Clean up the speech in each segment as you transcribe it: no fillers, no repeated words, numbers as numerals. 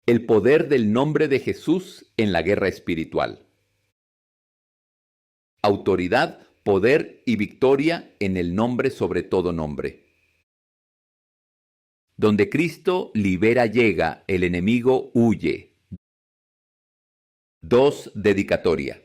El poder del nombre de Jesús en la guerra espiritual. Autoridad, poder y victoria en el nombre sobre todo nombre. Donde Cristo libera llega, el enemigo huye. 2. Dedicatoria.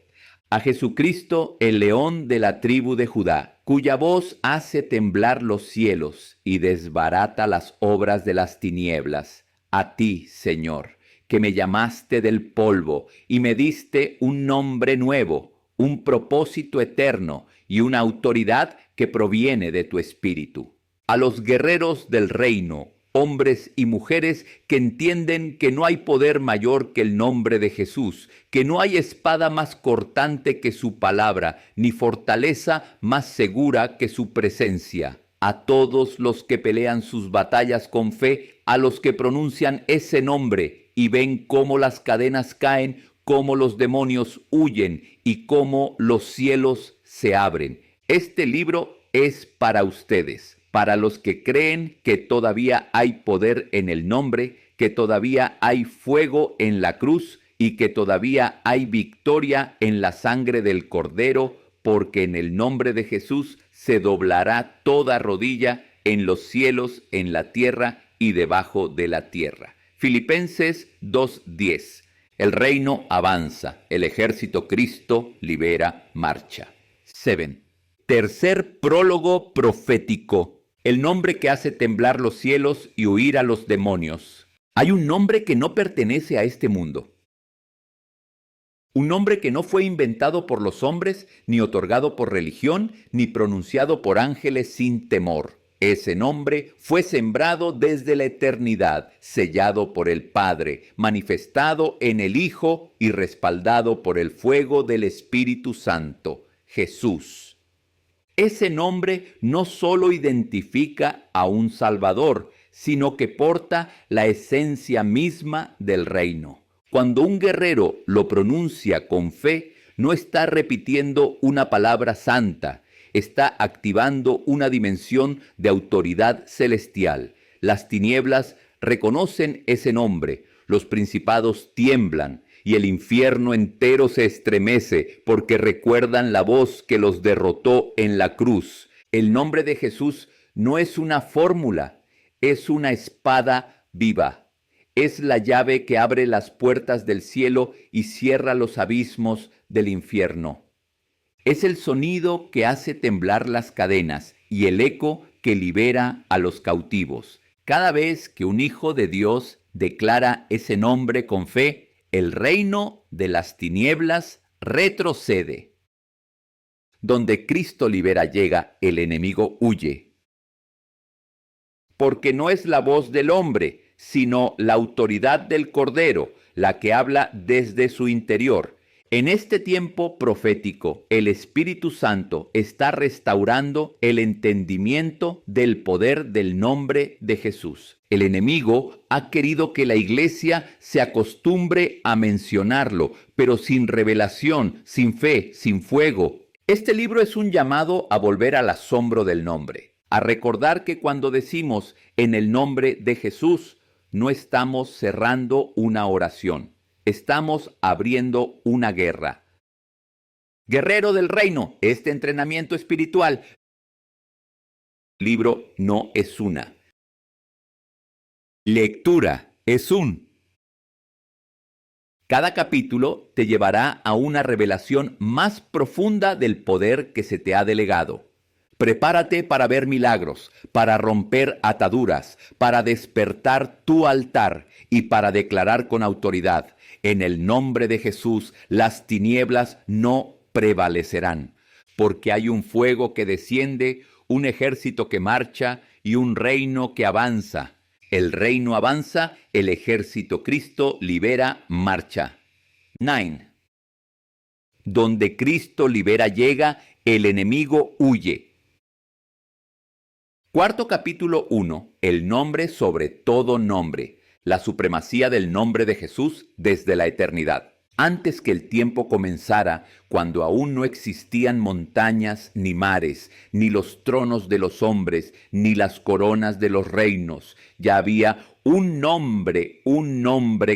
A Jesucristo, el león de la tribu de Judá, cuya voz hace temblar los cielos y desbarata las obras de las tinieblas. A ti, Señor, que me llamaste del polvo y me diste un nombre nuevo, un propósito eterno y una autoridad que proviene de tu espíritu. A los guerreros del reino, hombres y mujeres que entienden que no hay poder mayor que el nombre de Jesús, que no hay espada más cortante que su palabra, ni fortaleza más segura que su presencia. A todos los que pelean sus batallas con fe, a los que pronuncian ese nombre y ven cómo las cadenas caen, cómo los demonios huyen y cómo los cielos se abren. Este libro es para ustedes, para los que creen que todavía hay poder en el nombre, que todavía hay fuego en la cruz y que todavía hay victoria en la sangre del Cordero, porque en el nombre de Jesús se doblará toda rodilla en los cielos, en la tierra y debajo de la tierra. Filipenses 2:10. El reino avanza, el ejército Cristo libera, marcha. 7. Tercer prólogo profético. El nombre que hace temblar los cielos y huir a los demonios. Hay un nombre que no pertenece a este mundo. Un nombre que no fue inventado por los hombres, ni otorgado por religión, ni pronunciado por ángeles sin temor. Ese nombre fue sembrado desde la eternidad, sellado por el Padre, manifestado en el Hijo y respaldado por el fuego del Espíritu Santo, Jesús. Ese nombre no solo identifica a un Salvador, sino que porta la esencia misma del reino. Cuando un guerrero lo pronuncia con fe, no está repitiendo una palabra santa, está activando una dimensión de autoridad celestial. Las tinieblas reconocen ese nombre, los principados tiemblan, y el infierno entero se estremece porque recuerdan la voz que los derrotó en la cruz. El nombre de Jesús no es una fórmula, es una espada viva. Es la llave que abre las puertas del cielo y cierra los abismos del infierno. Es el sonido que hace temblar las cadenas y el eco que libera a los cautivos. Cada vez que un hijo de Dios declara ese nombre con fe, el reino de las tinieblas retrocede. Donde Cristo libera llega, el enemigo huye. Porque no es la voz del hombre, sino la autoridad del Cordero, la que habla desde su interior. En este tiempo profético, el Espíritu Santo está restaurando el entendimiento del poder del nombre de Jesús. El enemigo ha querido que la iglesia se acostumbre a mencionarlo, pero sin revelación, sin fe, sin fuego. Este libro es un llamado a volver al asombro del nombre, a recordar que cuando decimos en el nombre de Jesús, no estamos cerrando una oración. Estamos abriendo una guerra. Guerrero del reino, este entrenamiento espiritual. Libro no es una. Lectura es un. Cada capítulo te llevará a una revelación más profunda del poder que se te ha delegado. Prepárate para ver milagros, para romper ataduras, para despertar tu altar y para declarar con autoridad: en el nombre de Jesús, las tinieblas no prevalecerán, porque hay un fuego que desciende, un ejército que marcha y un reino que avanza. El reino avanza, el ejército Cristo libera, marcha. 9. Donde Cristo libera llega, el enemigo huye. Cuarto capítulo 1. El nombre sobre todo nombre. La supremacía del nombre de Jesús desde la eternidad. Antes que el tiempo comenzara, cuando aún no existían montañas ni mares, ni los tronos de los hombres, ni las coronas de los reinos, ya había un nombre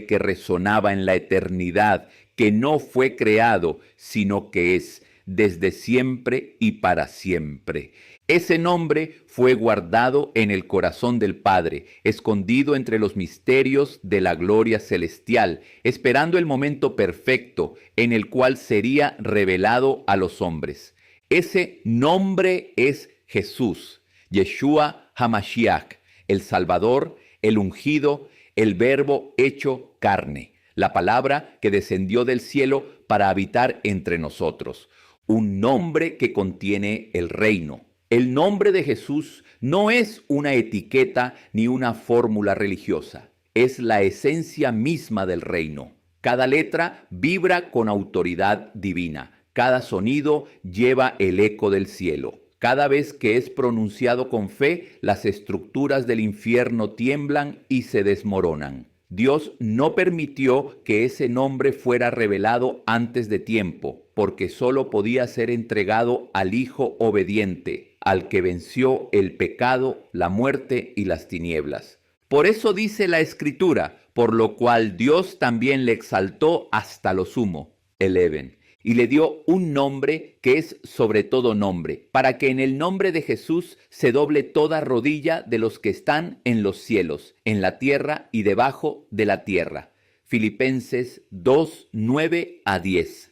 que resonaba en la eternidad, que no fue creado, sino que es desde siempre y para siempre. Ese nombre fue guardado en el corazón del Padre, escondido entre los misterios de la gloria celestial, esperando el momento perfecto en el cual sería revelado a los hombres. Ese nombre es Jesús, Yeshua HaMashiach, el Salvador, el ungido, el Verbo hecho carne, la palabra que descendió del cielo para habitar entre nosotros. Un nombre que contiene el reino. El nombre de Jesús no es una etiqueta ni una fórmula religiosa, es la esencia misma del reino. Cada letra vibra con autoridad divina, cada sonido lleva el eco del cielo. Cada vez que es pronunciado con fe, las estructuras del infierno tiemblan y se desmoronan. Dios no permitió que ese nombre fuera revelado antes de tiempo, porque solo podía ser entregado al Hijo obediente, al que venció el pecado, la muerte y las tinieblas. Por eso dice la Escritura, por lo cual Dios también le exaltó hasta lo sumo, 11, y le dio un nombre que es sobre todo nombre, para que en el nombre de Jesús se doble toda rodilla de los que están en los cielos, en la tierra y debajo de la tierra. Filipenses 2, 9 a 10.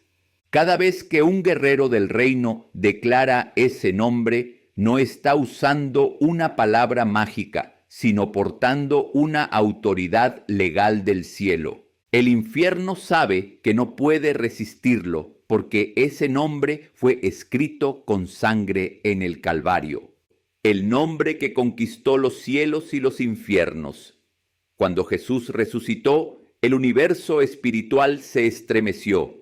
Cada vez que un guerrero del reino declara ese nombre, no está usando una palabra mágica, sino portando una autoridad legal del cielo. El infierno sabe que no puede resistirlo, porque ese nombre fue escrito con sangre en el Calvario. El nombre que conquistó los cielos y los infiernos. Cuando Jesús resucitó, el universo espiritual se estremeció.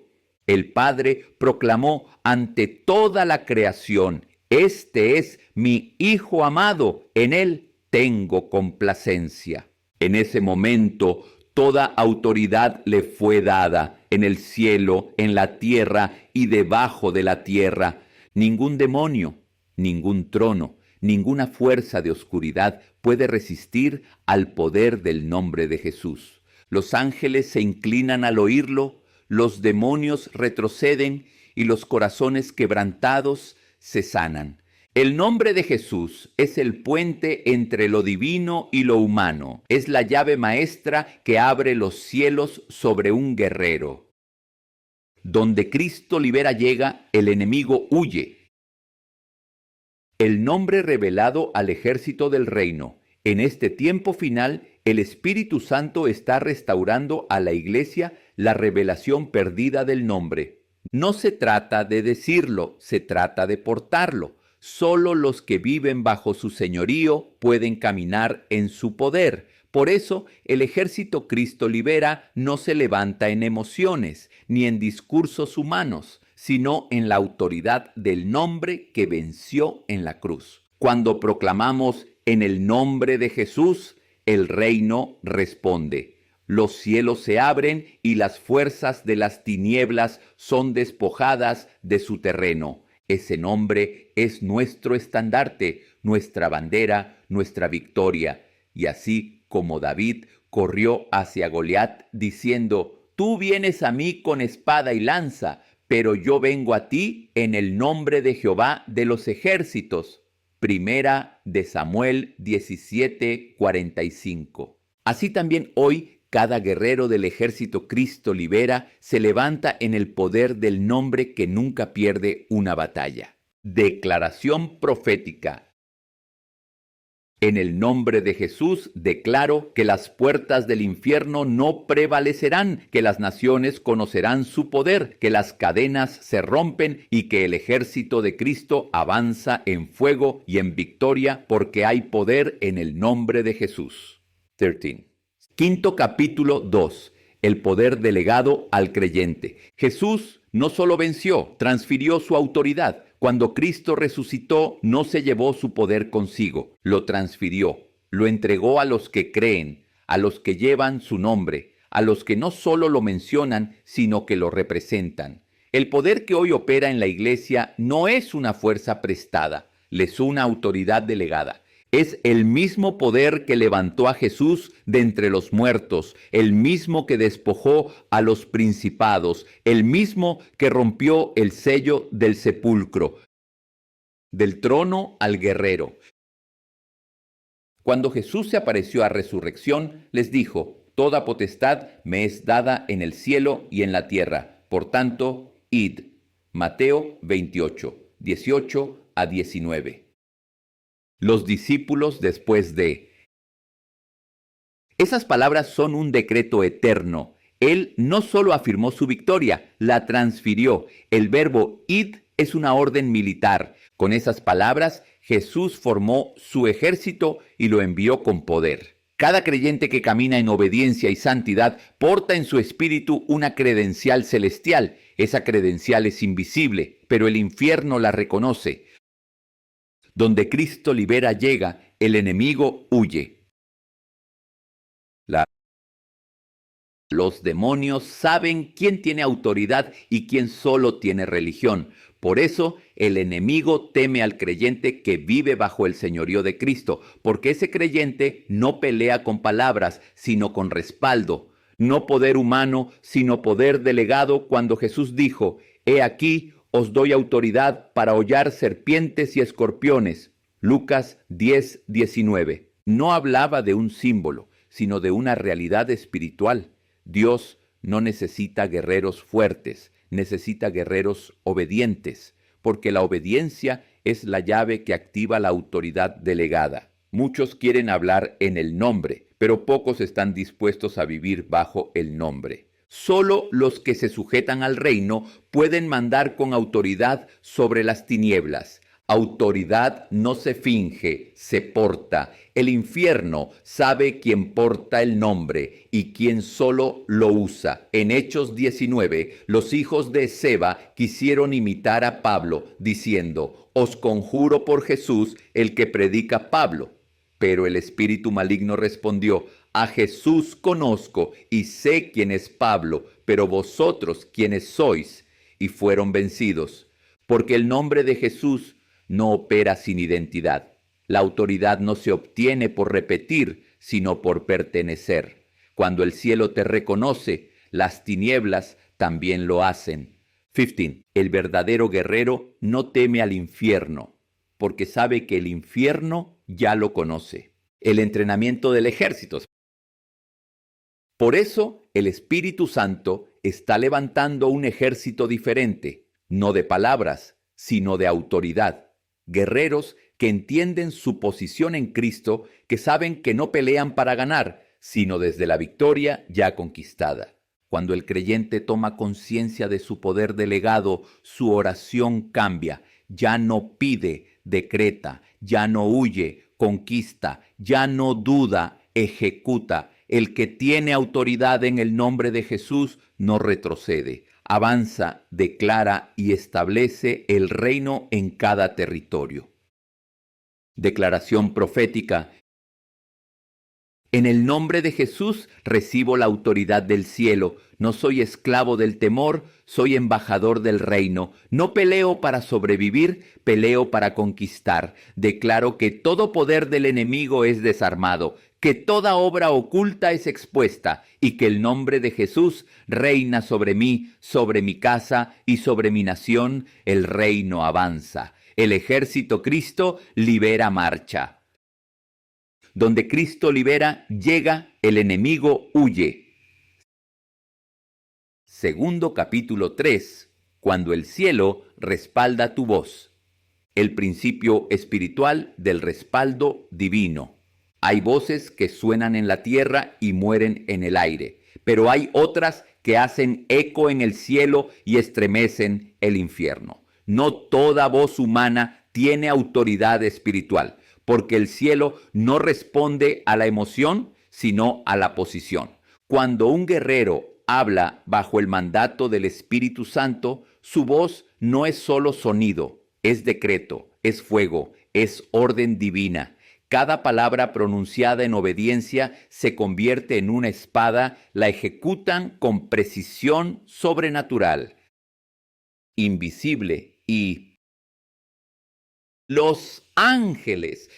El Padre proclamó ante toda la creación: «Este es mi Hijo amado, en él tengo complacencia». En ese momento, toda autoridad le fue dada en el cielo, en la tierra y debajo de la tierra. Ningún demonio, ningún trono, ninguna fuerza de oscuridad puede resistir al poder del nombre de Jesús. Los ángeles se inclinan al oírlo, los demonios retroceden y los corazones quebrantados se sanan. El nombre de Jesús es el puente entre lo divino y lo humano. Es la llave maestra que abre los cielos sobre un guerrero. Donde Cristo libera llega, el enemigo huye. El nombre revelado al ejército del reino. En este tiempo final, el Espíritu Santo está restaurando a la iglesia la revelación perdida del nombre. No se trata de decirlo, se trata de portarlo. Solo los que viven bajo su señorío pueden caminar en su poder. Por eso, el ejército Cristo libera no se levanta en emociones ni en discursos humanos, sino en la autoridad del nombre que venció en la cruz. Cuando proclamamos en el nombre de Jesús, el reino responde. Los cielos se abren y las fuerzas de las tinieblas son despojadas de su terreno. Ese nombre es nuestro estandarte, nuestra bandera, nuestra victoria. Y así como David corrió hacia Goliat diciendo: «Tú vienes a mí con espada y lanza, pero yo vengo a ti en el nombre de Jehová de los ejércitos». Primera de Samuel 17:45. Así también hoy, cada guerrero del ejército Cristo libera se levanta en el poder del nombre que nunca pierde una batalla. Declaración profética. En el nombre de Jesús declaro que las puertas del infierno no prevalecerán, que las naciones conocerán su poder, que las cadenas se rompen y que el ejército de Cristo avanza en fuego y en victoria, porque hay poder en el nombre de Jesús. 13. Quinto capítulo 2. El poder delegado al creyente. Jesús no solo venció, transfirió su autoridad. Cuando Cristo resucitó, no se llevó su poder consigo, lo transfirió, lo entregó a los que creen, a los que llevan su nombre, a los que no solo lo mencionan, sino que lo representan. El poder que hoy opera en la iglesia no es una fuerza prestada, es una autoridad delegada. Es el mismo poder que levantó a Jesús de entre los muertos, el mismo que despojó a los principados, el mismo que rompió el sello del sepulcro, del trono al guerrero. Cuando Jesús se apareció a resurrección, les dijo: Toda potestad me es dada en el cielo y en la tierra. Por tanto, id. Mateo 28, 18 a 19. Los discípulos después de... Esas palabras son un decreto eterno. Él no solo afirmó su victoria, la transfirió. El verbo id es una orden militar. Con esas palabras, Jesús formó su ejército y lo envió con poder. Cada creyente que camina en obediencia y santidad porta en su espíritu una credencial celestial. Esa credencial es invisible, pero el infierno la reconoce. Donde Cristo libera llega, el enemigo huye. Los demonios saben quién tiene autoridad y quién solo tiene religión. Por eso el enemigo teme al creyente que vive bajo el señorío de Cristo, porque ese creyente no pelea con palabras, sino con respaldo. No poder humano, sino poder delegado, cuando Jesús dijo: He aquí, os doy autoridad para hollar serpientes y escorpiones. Lucas 10, 19. No hablaba de un símbolo, sino de una realidad espiritual. Dios no necesita guerreros fuertes, necesita guerreros obedientes, porque la obediencia es la llave que activa la autoridad delegada. Muchos quieren hablar en el nombre, pero pocos están dispuestos a vivir bajo el nombre. Solo los que se sujetan al reino pueden mandar con autoridad sobre las tinieblas. Autoridad no se finge, se porta. El infierno sabe quién porta el nombre y quién solo lo usa. En Hechos 19, los hijos de Seba quisieron imitar a Pablo, diciendo: Os conjuro por Jesús, el que predica Pablo. Pero el espíritu maligno respondió: A Jesús conozco y sé quién es Pablo, pero vosotros quiénes sois. Y fueron vencidos, porque el nombre de Jesús no opera sin identidad. La autoridad no se obtiene por repetir, sino por pertenecer. Cuando el cielo te reconoce, las tinieblas también lo hacen. 15. El verdadero guerrero no teme al infierno, porque sabe que el infierno ya lo conoce. El entrenamiento del ejército. Por eso el Espíritu Santo está levantando un ejército diferente, no de palabras, sino de autoridad. Guerreros que entienden su posición en Cristo, que saben que no pelean para ganar, sino desde la victoria ya conquistada. Cuando el creyente toma conciencia de su poder delegado, su oración cambia. Ya no pide, decreta, ya no huye, conquista, ya no duda, ejecuta. El que tiene autoridad en el nombre de Jesús no retrocede. Avanza, declara y establece el reino en cada territorio. Declaración profética. En el nombre de Jesús recibo la autoridad del cielo. No soy esclavo del temor, soy embajador del reino. No peleo para sobrevivir, peleo para conquistar. Declaro que todo poder del enemigo es desarmado, que toda obra oculta es expuesta y que el nombre de Jesús reina sobre mí, sobre mi casa y sobre mi nación. El reino avanza. El ejército Cristo libera marcha. Donde Cristo libera, llega, el enemigo huye. Segundo capítulo 3. Cuando el cielo respalda tu voz. El principio espiritual del respaldo divino. Hay voces que suenan en la tierra y mueren en el aire, pero hay otras que hacen eco en el cielo y estremecen el infierno. No toda voz humana tiene autoridad espiritual, porque el cielo no responde a la emoción, sino a la posición. Cuando un guerrero habla bajo el mandato del Espíritu Santo, su voz no es solo sonido, es decreto, es fuego, es orden divina. Cada palabra pronunciada en obediencia se convierte en una espada, la ejecutan con precisión sobrenatural, invisible y los ángeles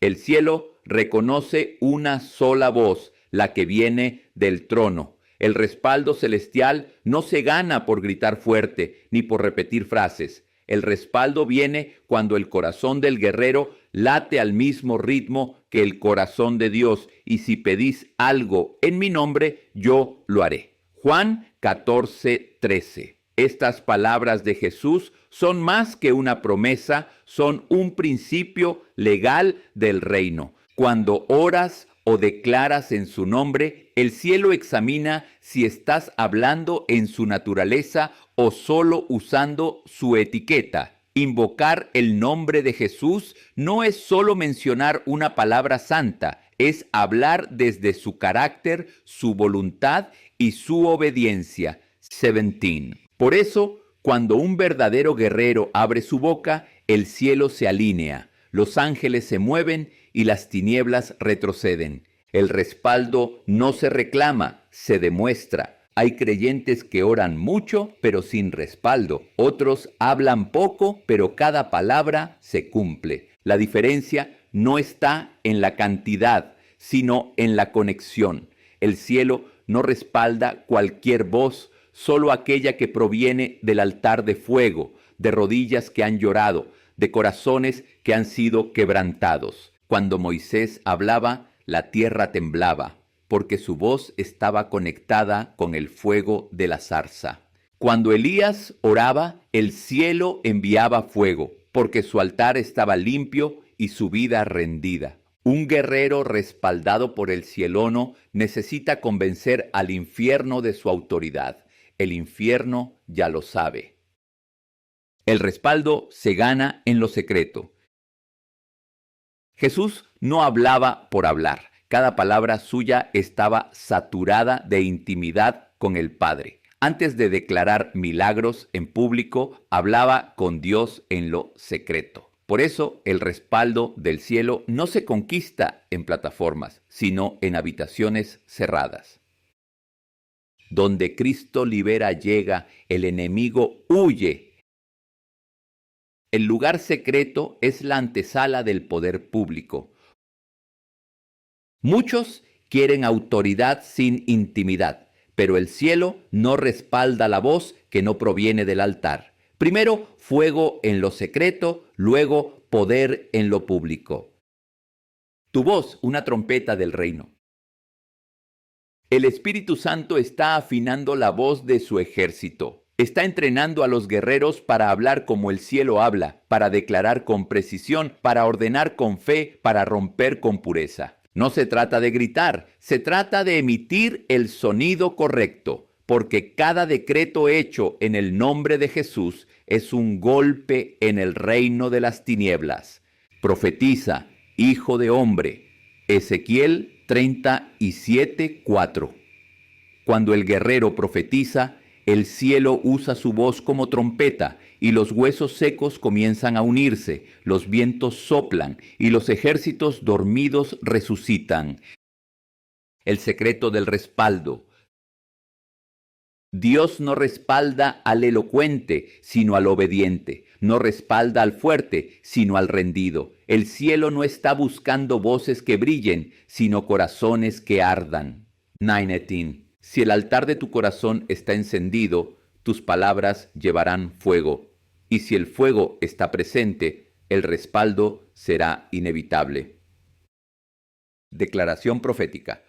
El cielo reconoce una sola voz, la que viene del trono. El respaldo celestial no se gana por gritar fuerte ni por repetir frases. El respaldo viene cuando el corazón del guerrero late al mismo ritmo que el corazón de Dios. Y si pedís algo en mi nombre, yo lo haré. Juan 14:13. Estas palabras de Jesús son más que una promesa, son un principio legal del reino. Cuando oras o declaras en su nombre, el cielo examina si estás hablando en su naturaleza o solo usando su etiqueta. Invocar el nombre de Jesús no es solo mencionar una palabra santa, es hablar desde su carácter, su voluntad y su obediencia. 17. Por eso, cuando un verdadero guerrero abre su boca, el cielo se alinea, los ángeles se mueven y las tinieblas retroceden. El respaldo no se reclama, se demuestra. Hay creyentes que oran mucho, pero sin respaldo. Otros hablan poco, pero cada palabra se cumple. La diferencia no está en la cantidad, sino en la conexión. El cielo no respalda cualquier voz, solo aquella que proviene del altar de fuego, de rodillas que han llorado, de corazones que han sido quebrantados. Cuando Moisés hablaba, la tierra temblaba, porque su voz estaba conectada con el fuego de la zarza. Cuando Elías oraba, el cielo enviaba fuego, porque su altar estaba limpio y su vida rendida. Un guerrero respaldado por el cielono necesita convencer al infierno de su autoridad. El infierno ya lo sabe. El respaldo se gana en lo secreto. Jesús no hablaba por hablar. Cada palabra suya estaba saturada de intimidad con el Padre. Antes de declarar milagros en público, hablaba con Dios en lo secreto. Por eso, el respaldo del cielo no se conquista en plataformas, sino en habitaciones cerradas. Donde Cristo libera llega, el enemigo huye. El lugar secreto es la antesala del poder público. Muchos quieren autoridad sin intimidad, pero el cielo no respalda la voz que no proviene del altar. Primero, fuego en lo secreto, luego poder en lo público. Tu voz, una trompeta del reino. El Espíritu Santo está afinando la voz de su ejército. Está entrenando a los guerreros para hablar como el cielo habla, para declarar con precisión, para ordenar con fe, para romper con pureza. No se trata de gritar, se trata de emitir el sonido correcto, porque cada decreto hecho en el nombre de Jesús es un golpe en el reino de las tinieblas. Profetiza, hijo de hombre. Ezequiel 37:4. Cuando el guerrero profetiza, el cielo usa su voz como trompeta y los huesos secos comienzan a unirse, los vientos soplan y los ejércitos dormidos resucitan. El secreto del respaldo. Dios no respalda al elocuente, sino al obediente. No respalda al fuerte, sino al rendido. El cielo no está buscando voces que brillen, sino corazones que ardan. 19. Si el altar de tu corazón está encendido, tus palabras llevarán fuego. Y si el fuego está presente, el respaldo será inevitable. Declaración profética.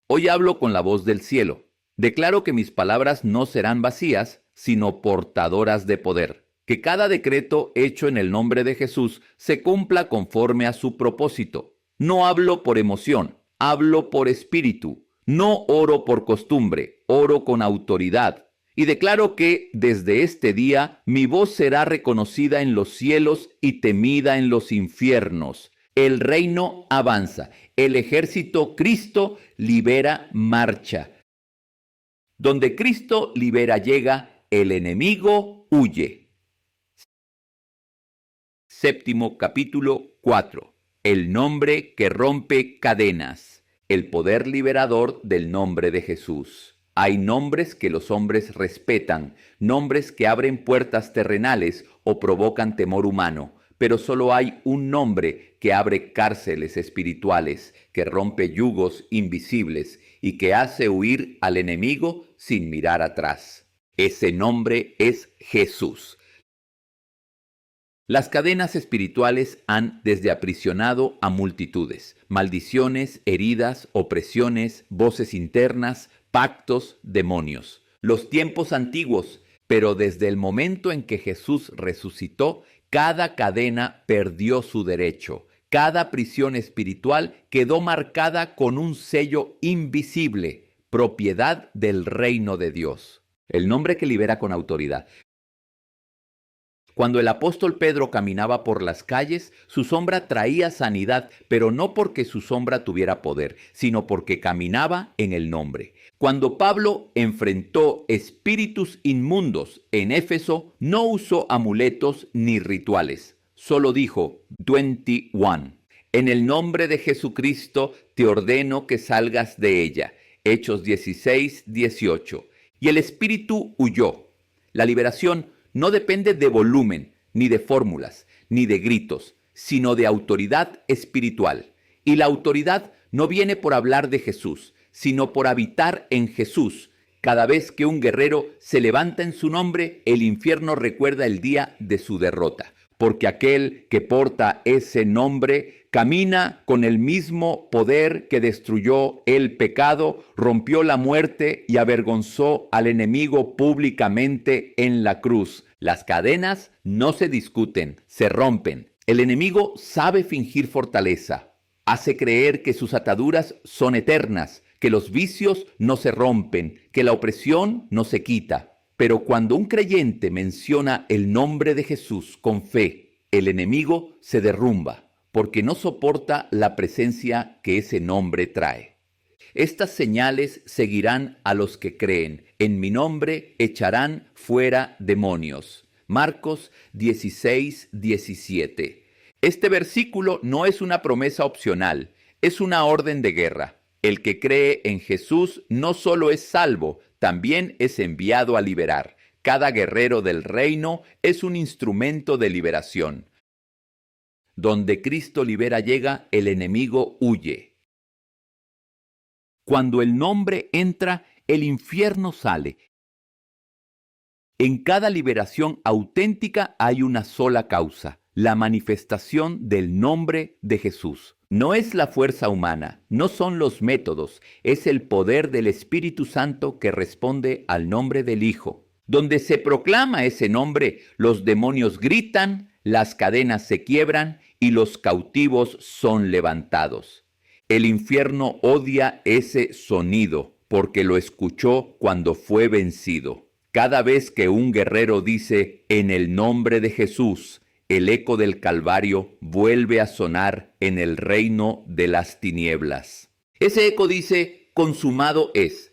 Hoy hablo con la voz del cielo. Declaro que mis palabras no serán vacías, sino portadoras de poder. Que cada decreto hecho en el nombre de Jesús se cumpla conforme a su propósito. No hablo por emoción, hablo por espíritu. No oro por costumbre, oro con autoridad. Y declaro que desde este día mi voz será reconocida en los cielos y temida en los infiernos. El reino avanza, el ejército Cristo libera marcha. Donde Cristo libera llega, el enemigo huye. 7 capítulo 4. El nombre que rompe cadenas. El poder liberador del nombre de Jesús. Hay nombres que los hombres respetan, nombres que abren puertas terrenales o provocan temor humano, pero solo hay un nombre que abre cárceles espirituales, que rompe yugos invisibles y que hace huir al enemigo sin mirar atrás. Ese nombre es Jesús. Las cadenas espirituales han desde aprisionado a multitudes. Maldiciones, heridas, opresiones, voces internas, pactos, demonios. Los tiempos antiguos, pero desde el momento en que Jesús resucitó, cada cadena perdió su derecho. Cada prisión espiritual quedó marcada con un sello invisible, propiedad del reino de Dios. El nombre que libera con autoridad. Cuando el apóstol Pedro caminaba por las calles, su sombra traía sanidad, pero no porque su sombra tuviera poder, sino porque caminaba en el nombre. Cuando Pablo enfrentó espíritus inmundos en Éfeso, no usó amuletos ni rituales. Solo dijo, 21. En el nombre de Jesucristo te ordeno que salgas de ella. Hechos 16, 18. Y el espíritu huyó. La liberación no depende de volumen, ni de fórmulas, ni de gritos, sino de autoridad espiritual. Y la autoridad no viene por hablar de Jesús, sino por habitar en Jesús. Cada vez que un guerrero se levanta en su nombre, el infierno recuerda el día de su derrota, porque aquel que porta ese nombre camina con el mismo poder que destruyó el pecado, rompió la muerte y avergonzó al enemigo públicamente en la cruz. Las cadenas no se discuten, se rompen. El enemigo sabe fingir fortaleza, hace creer que sus ataduras son eternas, que los vicios no se rompen, que la opresión no se quita. Pero cuando un creyente menciona el nombre de Jesús con fe, el enemigo se derrumba, porque no soporta la presencia que ese nombre trae. Estas señales seguirán a los que creen. En mi nombre echarán fuera demonios. Marcos 16, 17. Este versículo no es una promesa opcional, es una orden de guerra. El que cree en Jesús no solo es salvo, también es enviado a liberar. Cada guerrero del reino es un instrumento de liberación. Donde Cristo libera llega, el enemigo huye. Cuando el nombre entra, el infierno sale. En cada liberación auténtica hay una sola causa, la manifestación del nombre de Jesús. No es la fuerza humana, no son los métodos, es el poder del Espíritu Santo que responde al nombre del Hijo. Donde se proclama ese nombre, los demonios gritan, las cadenas se quiebran y los cautivos son levantados. El infierno odia ese sonido porque lo escuchó cuando fue vencido. Cada vez que un guerrero dice en el nombre de Jesús, el eco del Calvario vuelve a sonar en el reino de las tinieblas. Ese eco dice, consumado es.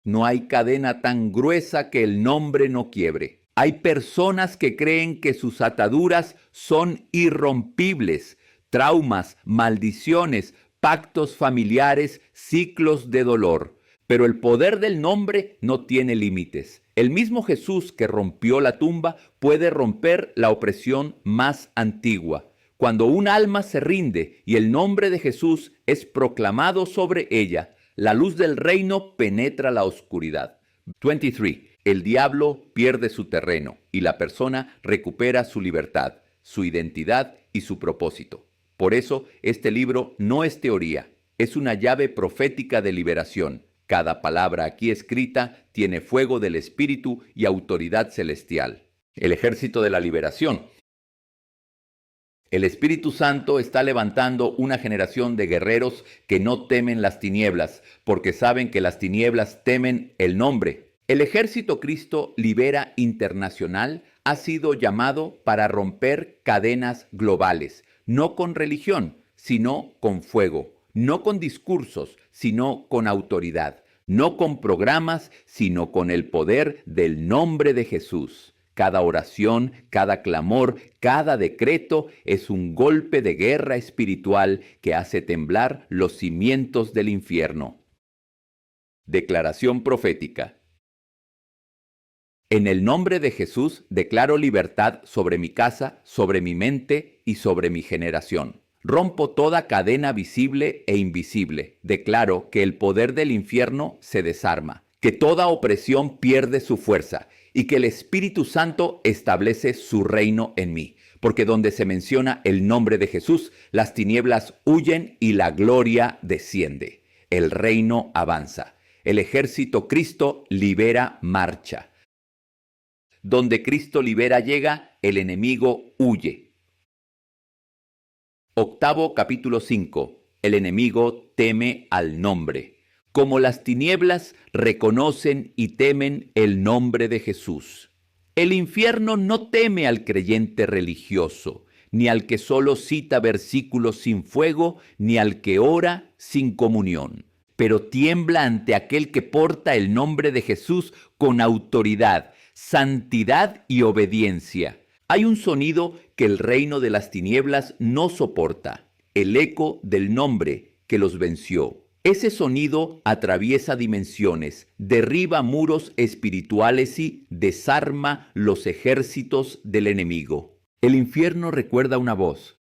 No hay cadena tan gruesa que el nombre no quiebre. Hay personas que creen que sus ataduras son irrompibles, traumas, maldiciones, pactos familiares, ciclos de dolor. Pero el poder del nombre no tiene límites. El mismo Jesús que rompió la tumba puede romper la opresión más antigua. Cuando un alma se rinde y el nombre de Jesús es proclamado sobre ella, la luz del reino penetra la oscuridad. 23. El diablo pierde su terreno y la persona recupera su libertad, su identidad y su propósito. Por eso, este libro no es teoría, es una llave profética de liberación. Cada palabra aquí escrita tiene fuego del Espíritu y autoridad celestial. El ejército de la liberación. El Espíritu Santo está levantando una generación de guerreros que no temen las tinieblas, porque saben que las tinieblas temen el nombre. El ejército Cristo Libera Internacional ha sido llamado para romper cadenas globales, no con religión, sino con fuego. No con discursos, sino con autoridad. No con programas, sino con el poder del nombre de Jesús. Cada oración, cada clamor, cada decreto es un golpe de guerra espiritual que hace temblar los cimientos del infierno. Declaración profética. En el nombre de Jesús declaro libertad sobre mi casa, sobre mi mente y sobre mi generación. Rompo toda cadena visible e invisible. Declaro que el poder del infierno se desarma, que toda opresión pierde su fuerza y que el Espíritu Santo establece su reino en mí. Porque donde se menciona el nombre de Jesús, las tinieblas huyen y la gloria desciende. El reino avanza. El ejército Cristo libera marcha. Donde Cristo libera llega, el enemigo huye. Octavo capítulo 5. El enemigo teme al nombre. Como las tinieblas reconocen y temen el nombre de Jesús. El infierno no teme al creyente religioso, ni al que solo cita versículos sin fuego, ni al que ora sin comunión. Pero tiembla ante aquel que porta el nombre de Jesús con autoridad, santidad y obediencia. Hay un sonido que el reino de las tinieblas no soporta, el eco del nombre que los venció. Ese sonido atraviesa dimensiones, derriba muros espirituales y desarma los ejércitos del enemigo. El infierno recuerda una voz.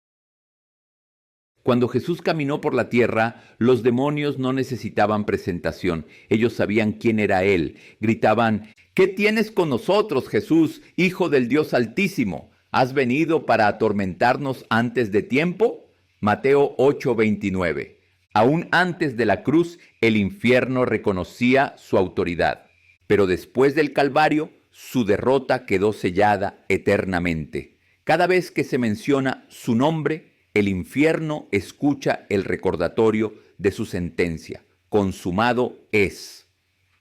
Cuando Jesús caminó por la tierra, los demonios no necesitaban presentación. Ellos sabían quién era Él. Gritaban: ¿qué tienes con nosotros, Jesús, Hijo del Dios Altísimo? ¿Has venido para atormentarnos antes de tiempo? Mateo 8:29. Aún antes de la cruz, el infierno reconocía su autoridad. Pero después del Calvario, su derrota quedó sellada eternamente. Cada vez que se menciona su nombre, el infierno escucha el recordatorio de su sentencia. Consumado es.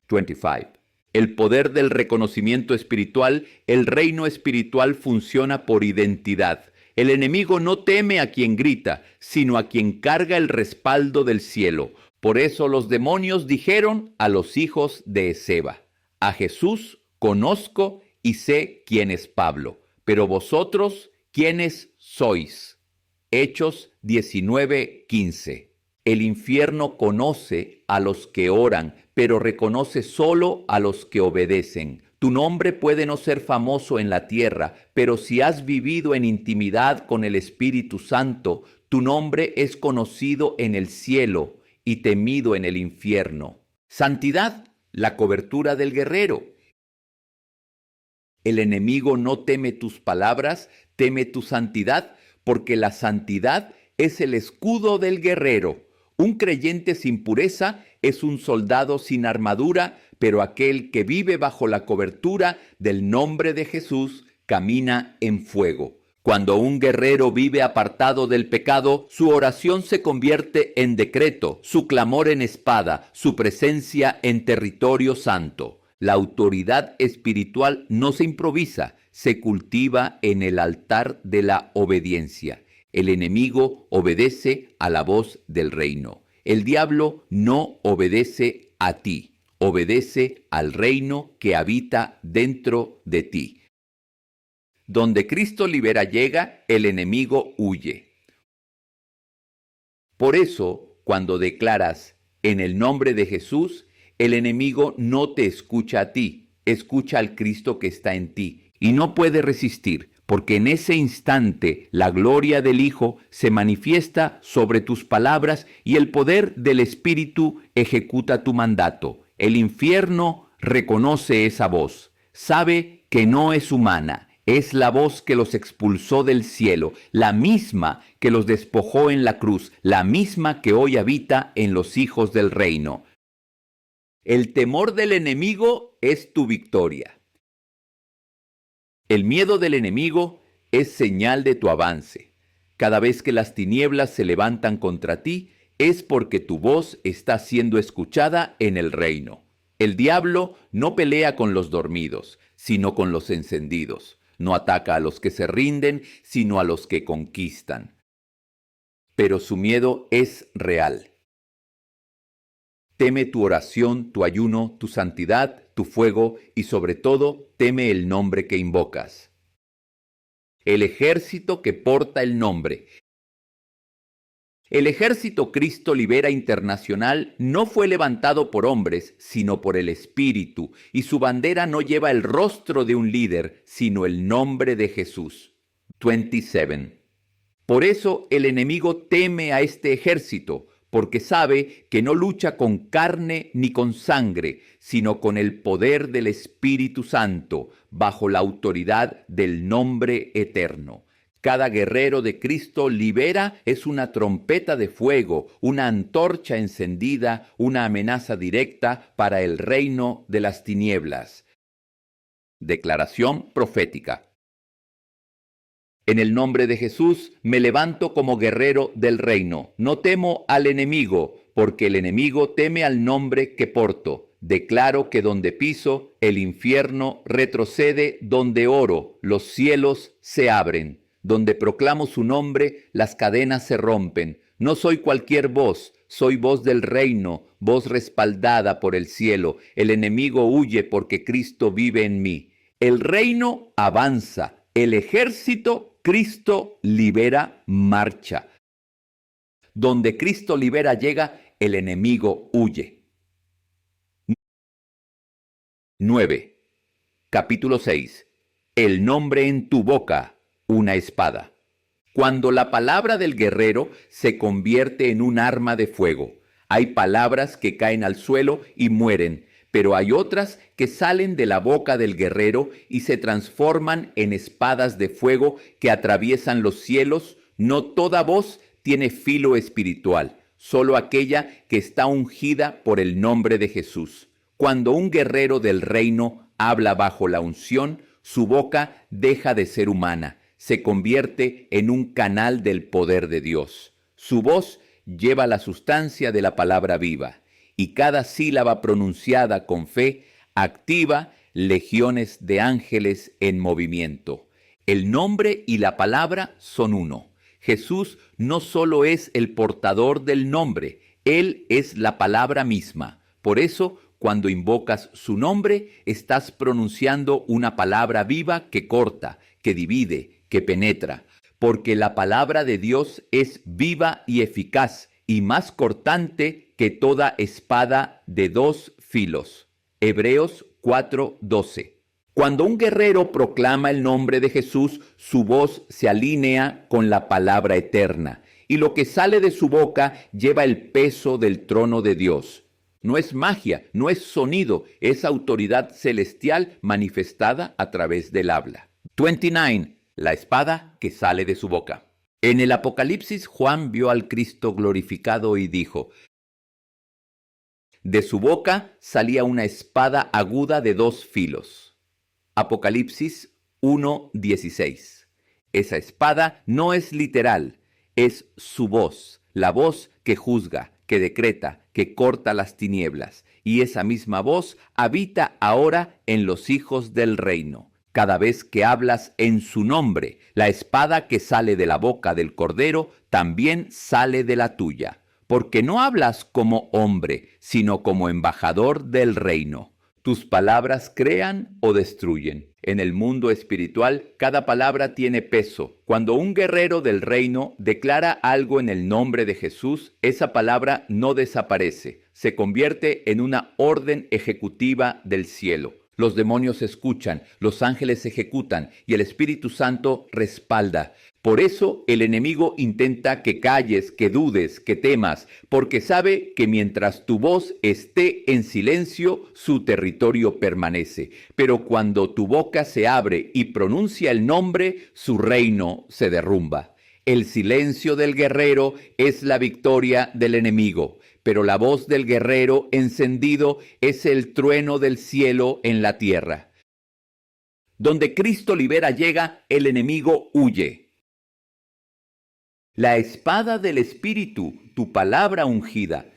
25. El poder del reconocimiento espiritual, el reino espiritual funciona por identidad. El enemigo no teme a quien grita, sino a quien carga el respaldo del cielo. Por eso los demonios dijeron a los hijos de Esceva: a Jesús conozco y sé quién es Pablo, pero vosotros, ¿quiénes sois? Hechos 19:15. El infierno conoce a los que oran, pero reconoce solo a los que obedecen. Tu nombre puede no ser famoso en la tierra, pero si has vivido en intimidad con el Espíritu Santo, tu nombre es conocido en el cielo y temido en el infierno. Santidad, la cobertura del guerrero. El enemigo no teme tus palabras, teme tu santidad, porque la santidad es el escudo del guerrero. Un creyente sin pureza es un soldado sin armadura, pero aquel que vive bajo la cobertura del nombre de Jesús camina en fuego. Cuando un guerrero vive apartado del pecado, su oración se convierte en decreto, su clamor en espada, su presencia en territorio santo. La autoridad espiritual no se improvisa, se cultiva en el altar de la obediencia. El enemigo obedece a la voz del reino. El diablo no obedece a ti, obedece al reino que habita dentro de ti. Donde Cristo libera llega, el enemigo huye. Por eso, cuando declaras en el nombre de Jesús, el enemigo no te escucha a ti, escucha al Cristo que está en ti, y no puede resistir, porque en ese instante la gloria del Hijo se manifiesta sobre tus palabras y el poder del Espíritu ejecuta tu mandato. El infierno reconoce esa voz, sabe que no es humana, es la voz que los expulsó del cielo, la misma que los despojó en la cruz, la misma que hoy habita en los hijos del reino. El temor del enemigo es tu victoria. El miedo del enemigo es señal de tu avance. Cada vez que las tinieblas se levantan contra ti, es porque tu voz está siendo escuchada en el reino. El diablo no pelea con los dormidos, sino con los encendidos. No ataca a los que se rinden, sino a los que conquistan. Pero su miedo es real. Teme tu oración, tu ayuno, tu santidad, tu fuego y sobre todo teme el nombre que invocas. El ejército que porta el nombre. El Ejército Cristo Libera Internacional no fue levantado por hombres, sino por el Espíritu, y su bandera no lleva el rostro de un líder, sino el nombre de Jesús. 27. Por eso el enemigo teme a este ejército, porque sabe que no lucha con carne ni con sangre, sino con el poder del Espíritu Santo, bajo la autoridad del nombre eterno. Cada guerrero de Cristo libera es una trompeta de fuego, una antorcha encendida, una amenaza directa para el reino de las tinieblas. Declaración profética. En el nombre de Jesús me levanto como guerrero del reino. No temo al enemigo, porque el enemigo teme al nombre que porto. Declaro que donde piso, el infierno retrocede, donde oro, los cielos se abren. Donde proclamo su nombre, las cadenas se rompen. No soy cualquier voz, soy voz del reino, voz respaldada por el cielo. El enemigo huye porque Cristo vive en mí. El reino avanza, el ejército Cristo libera marcha. Donde Cristo libera llega, el enemigo huye. 9. Capítulo 6. El nombre en tu boca, una espada. Cuando la palabra del guerrero se convierte en un arma de fuego, hay palabras que caen al suelo y mueren, pero hay otras que salen de la boca del guerrero y se transforman en espadas de fuego que atraviesan los cielos. No toda voz tiene filo espiritual, solo aquella que está ungida por el nombre de Jesús. Cuando un guerrero del reino habla bajo la unción, su boca deja de ser humana, se convierte en un canal del poder de Dios. Su voz lleva la sustancia de la palabra viva, y cada sílaba pronunciada con fe activa legiones de ángeles en movimiento. El nombre y la palabra son uno. Jesús no solo es el portador del nombre, Él es la palabra misma. Por eso, cuando invocas su nombre, estás pronunciando una palabra viva que corta, que divide, que penetra, porque la palabra de Dios es viva y eficaz y más cortante que toda espada de dos filos. Hebreos 4:12. Cuando un guerrero proclama el nombre de Jesús, su voz se alinea con la palabra eterna, y lo que sale de su boca lleva el peso del trono de Dios. No es magia, no es sonido, es autoridad celestial manifestada a través del habla. 29. La espada que sale de su boca. En el Apocalipsis, Juan vio al Cristo glorificado y dijo: de su boca salía una espada aguda de dos filos. Apocalipsis 1:16. Esa espada no es literal, es su voz, la voz que juzga, que decreta, que corta las tinieblas, y esa misma voz habita ahora en los hijos del reino. Cada vez que hablas en su nombre, la espada que sale de la boca del Cordero también sale de la tuya, porque no hablas como hombre, sino como embajador del reino. Tus palabras crean o destruyen. En el mundo espiritual, cada palabra tiene peso. Cuando un guerrero del reino declara algo en el nombre de Jesús, esa palabra no desaparece, se convierte en una orden ejecutiva del cielo. Los demonios escuchan, los ángeles ejecutan y el Espíritu Santo respalda. Por eso el enemigo intenta que calles, que dudes, que temas, porque sabe que mientras tu voz esté en silencio, su territorio permanece. Pero cuando tu boca se abre y pronuncia el nombre, su reino se derrumba. El silencio del guerrero es la victoria del enemigo, pero la voz del guerrero encendido es el trueno del cielo en la tierra. Donde Cristo libera llega, el enemigo huye. La espada del Espíritu, tu palabra ungida.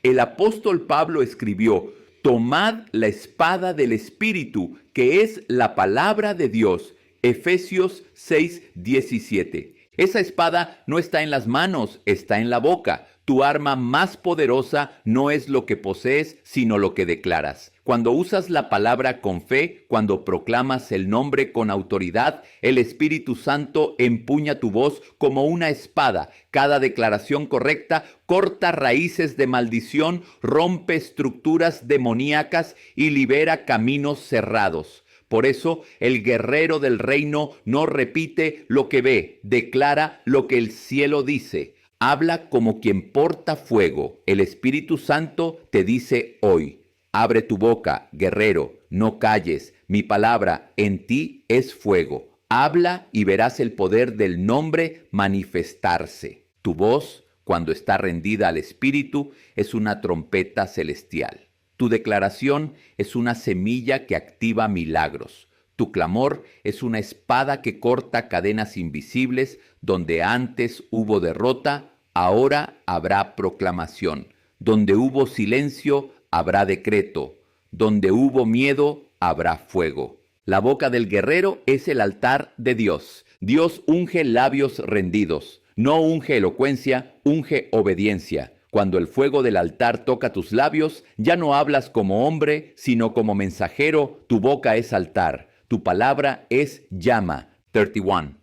El apóstol Pablo escribió: tomad la espada del Espíritu, que es la palabra de Dios. Efesios 6:17. Esa espada no está en las manos, está en la boca. Tu arma más poderosa no es lo que posees, sino lo que declaras. Cuando usas la palabra con fe, cuando proclamas el nombre con autoridad, el Espíritu Santo empuña tu voz como una espada. Cada declaración correcta corta raíces de maldición, rompe estructuras demoníacas y libera caminos cerrados. Por eso el guerrero del reino no repite lo que ve, declara lo que el cielo dice. Habla como quien porta fuego. El Espíritu Santo te dice hoy: abre tu boca, guerrero, no calles. Mi palabra en ti es fuego. Habla y verás el poder del nombre manifestarse. Tu voz, cuando está rendida al Espíritu, es una trompeta celestial. Tu declaración es una semilla que activa milagros. Tu clamor es una espada que corta cadenas invisibles. Donde antes hubo derrota, ahora habrá proclamación. Donde hubo silencio, habrá decreto. Donde hubo miedo, habrá fuego. La boca del guerrero es el altar de Dios. Dios unge labios rendidos. No unge elocuencia, unge obediencia. Cuando el fuego del altar toca tus labios, ya no hablas como hombre, sino como mensajero. Tu boca es altar. Tu palabra es llama. 31.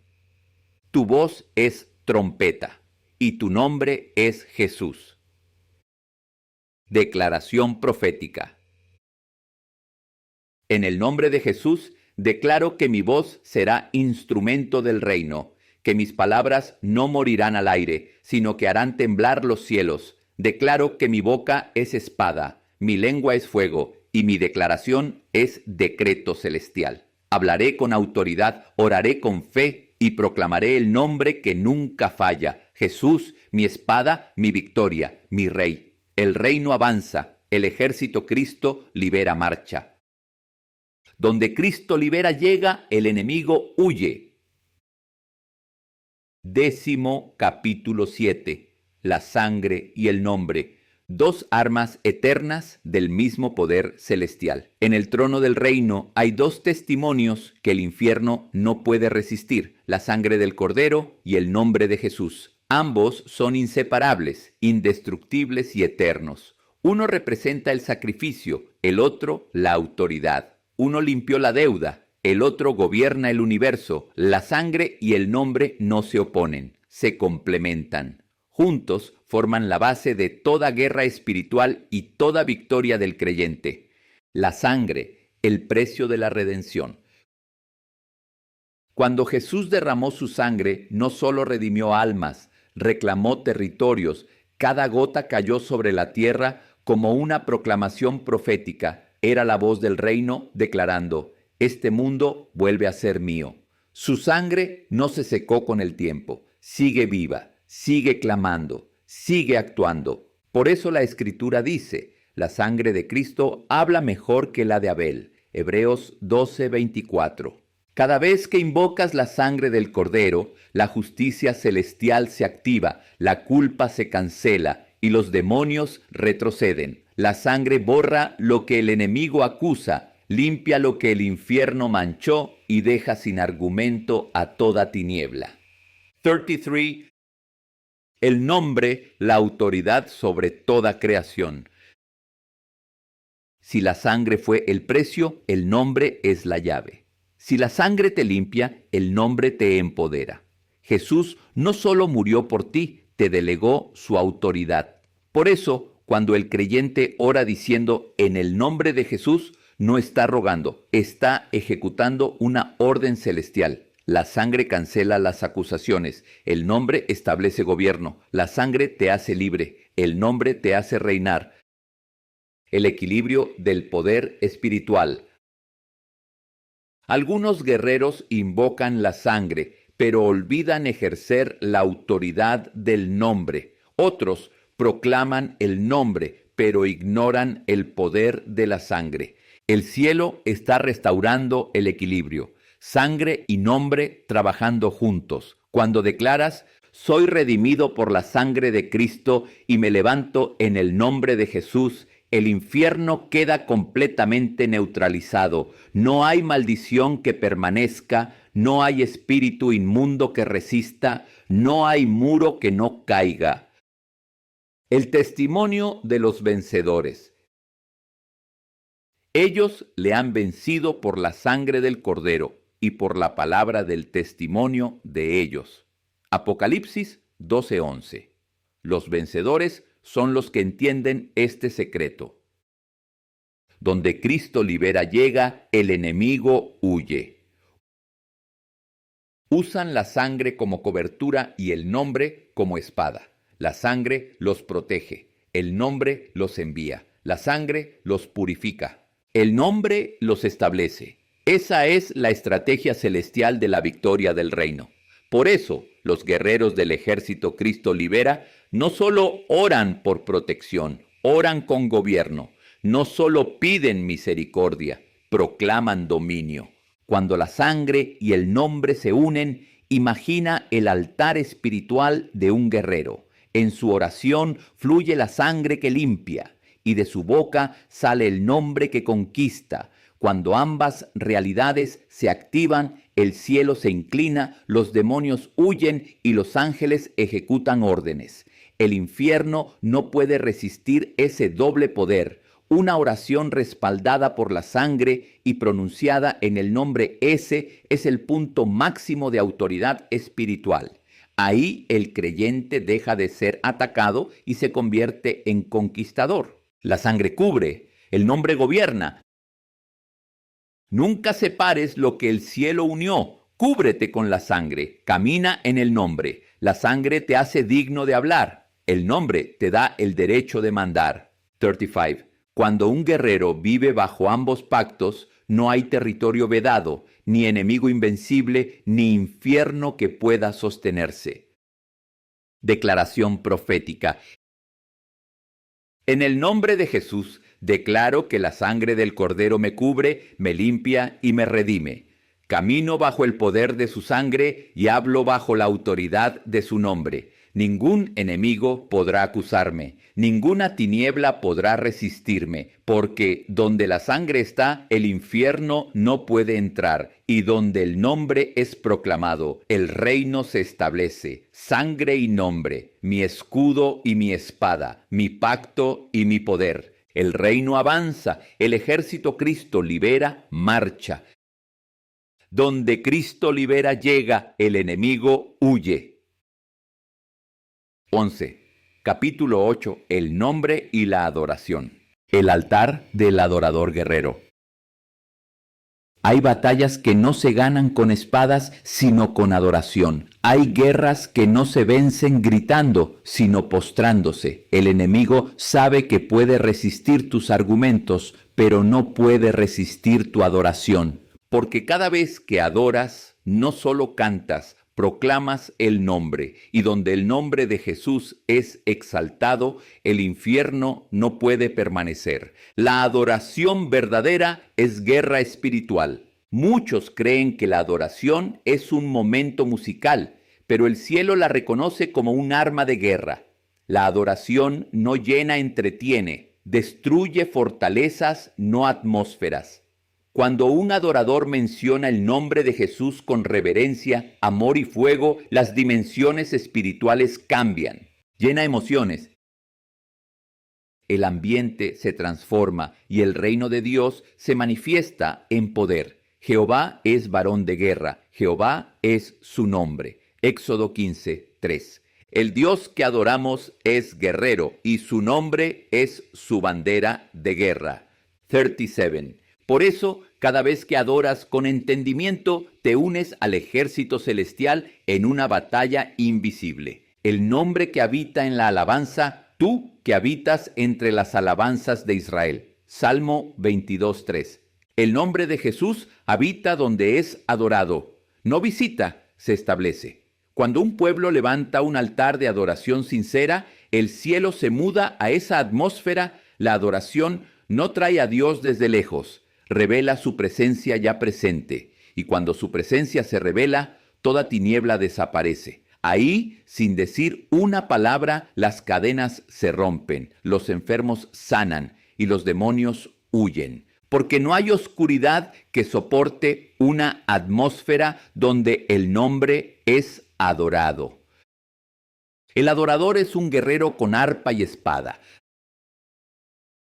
Tu voz es trompeta. Y tu nombre es Jesús. Declaración profética. En el nombre de Jesús, declaro que mi voz será instrumento del reino, que mis palabras no morirán al aire, sino que harán temblar los cielos. Declaro que mi boca es espada, mi lengua es fuego, y mi declaración es decreto celestial. Hablaré con autoridad, oraré con fe y proclamaré el nombre que nunca falla: Jesús, mi espada, mi victoria, mi rey. El reino avanza, el ejército Cristo libera marcha. Donde Cristo libera llega, el enemigo huye. 10º capítulo 7. La sangre y el nombre. Dos armas eternas del mismo poder celestial. En el trono del reino hay dos testimonios que el infierno no puede resistir: la sangre del Cordero y el nombre de Jesús. Ambos son inseparables, indestructibles y eternos. Uno representa el sacrificio, el otro la autoridad. Uno limpió la deuda, el otro gobierna el universo. La sangre y el nombre no se oponen, se complementan. Juntos forman la base de toda guerra espiritual y toda victoria del creyente. La sangre, el precio de la redención. Cuando Jesús derramó su sangre, no solo redimió almas, reclamó territorios. Cada gota cayó sobre la tierra como una proclamación profética. Era la voz del reino declarando: este mundo vuelve a ser mío. Su sangre no se secó con el tiempo, sigue viva. Sigue clamando, sigue actuando. Por eso la Escritura dice: la sangre de Cristo habla mejor que la de Abel. Hebreos 12:24. Cada vez que invocas la sangre del Cordero, la justicia celestial se activa, la culpa se cancela y los demonios retroceden. La sangre borra lo que el enemigo acusa, limpia lo que el infierno manchó y deja sin argumento a toda tiniebla. 33. El nombre, la autoridad sobre toda creación. Si la sangre fue el precio, el nombre es la llave. Si la sangre te limpia, el nombre te empodera. Jesús no solo murió por ti, te delegó su autoridad. Por eso, cuando el creyente ora diciendo en el nombre de Jesús, no está rogando, está ejecutando una orden celestial. La sangre cancela las acusaciones, el nombre establece gobierno, la sangre te hace libre, el nombre te hace reinar. El equilibrio del poder espiritual. Algunos guerreros invocan la sangre, pero olvidan ejercer la autoridad del nombre. Otros proclaman el nombre, pero ignoran el poder de la sangre. El cielo está restaurando el equilibrio. Sangre y nombre trabajando juntos. Cuando declaras: soy redimido por la sangre de Cristo y me levanto en el nombre de Jesús, el infierno queda completamente neutralizado. No hay maldición que permanezca, no hay espíritu inmundo que resista, no hay muro que no caiga. El testimonio de los vencedores. Ellos le han vencido por la sangre del Cordero y por la palabra del testimonio de ellos. Apocalipsis 12:11. Los vencedores son los que entienden este secreto. Donde Cristo libera llega, el enemigo huye. Usan la sangre como cobertura y el nombre como espada. La sangre los protege, el nombre los envía, la sangre los purifica, el nombre los establece. Esa es la estrategia celestial de la victoria del reino. Por eso, los guerreros del ejército Cristo Libera no solo oran por protección, oran con gobierno, no solo piden misericordia, proclaman dominio. Cuando la sangre y el nombre se unen, imagina el altar espiritual de un guerrero. En su oración fluye la sangre que limpia, y de su boca sale el nombre que conquista. Cuando ambas realidades se activan, el cielo se inclina, los demonios huyen y los ángeles ejecutan órdenes. El infierno no puede resistir ese doble poder. Una oración respaldada por la sangre y pronunciada en el nombre ese es el punto máximo de autoridad espiritual. Ahí el creyente deja de ser atacado y se convierte en conquistador. La sangre cubre, el nombre gobierna. Nunca separes lo que el cielo unió. Cúbrete con la sangre, camina en el nombre. La sangre te hace digno de hablar. El nombre te da el derecho de mandar. 35. Cuando un guerrero vive bajo ambos pactos, no hay territorio vedado, ni enemigo invencible, ni infierno que pueda sostenerse. Declaración profética. En el nombre de Jesús, declaro que la sangre del Cordero me cubre, me limpia y me redime. Camino bajo el poder de su sangre y hablo bajo la autoridad de su nombre. Ningún enemigo podrá acusarme, ninguna tiniebla podrá resistirme, porque donde la sangre está, el infierno no puede entrar, y donde el nombre es proclamado, el reino se establece. Sangre y nombre, mi escudo y mi espada, mi pacto y mi poder. El reino avanza, el ejército Cristo libera, marcha. Donde Cristo libera llega, el enemigo huye. 11. Capítulo 8. El nombre y la adoración. El altar del adorador guerrero. Hay batallas que no se ganan con espadas, sino con adoración. Hay guerras que no se vencen gritando, sino postrándose. El enemigo sabe que puede resistir tus argumentos, pero no puede resistir tu adoración. Porque cada vez que adoras, no solo cantas, proclamas el nombre, y donde el nombre de Jesús es exaltado, el infierno no puede permanecer. La adoración verdadera es guerra espiritual. Muchos creen que la adoración es un momento musical, pero el cielo la reconoce como un arma de guerra. La adoración no llena, entretiene, destruye fortalezas, no atmósferas. Cuando un adorador menciona el nombre de Jesús con reverencia, amor y fuego, las dimensiones espirituales cambian. Llena emociones. El ambiente se transforma y el reino de Dios se manifiesta en poder. Jehová es varón de guerra, Jehová es su nombre. Éxodo 15:3. El Dios que adoramos es guerrero y su nombre es su bandera de guerra. 37. Por eso, cada vez que adoras con entendimiento, te unes al ejército celestial en una batalla invisible. El nombre que habita en la alabanza, tú que habitas entre las alabanzas de Israel. Salmo 22:3. El nombre de Jesús habita donde es adorado. No visita, se establece. Cuando un pueblo levanta un altar de adoración sincera, el cielo se muda a esa atmósfera. La adoración no trae a Dios desde lejos. Revela su presencia ya presente, y cuando su presencia se revela, toda tiniebla desaparece. Ahí, sin decir una palabra, las cadenas se rompen, los enfermos sanan y los demonios huyen. porque no hay oscuridad que soporte una atmósfera donde el nombre es adorado. El adorador es un guerrero con arpa y espada.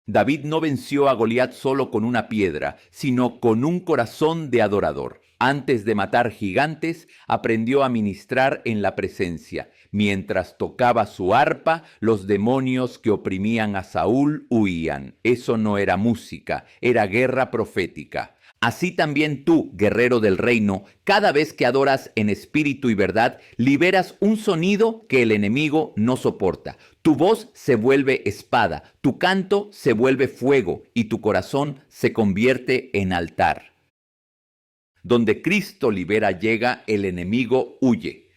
David no venció a Goliat solo con una piedra, sino con un corazón de adorador. Antes de matar gigantes, aprendió a ministrar en la presencia. Mientras tocaba su arpa, los demonios que oprimían a Saúl huían. Eso no era música, era guerra profética. Así también tú, guerrero del reino, cada vez que adoras en espíritu y verdad, liberas un sonido que el enemigo no soporta. Tu voz se vuelve espada, tu canto se vuelve fuego y tu corazón se convierte en altar. Donde Cristo libera llega, el enemigo huye.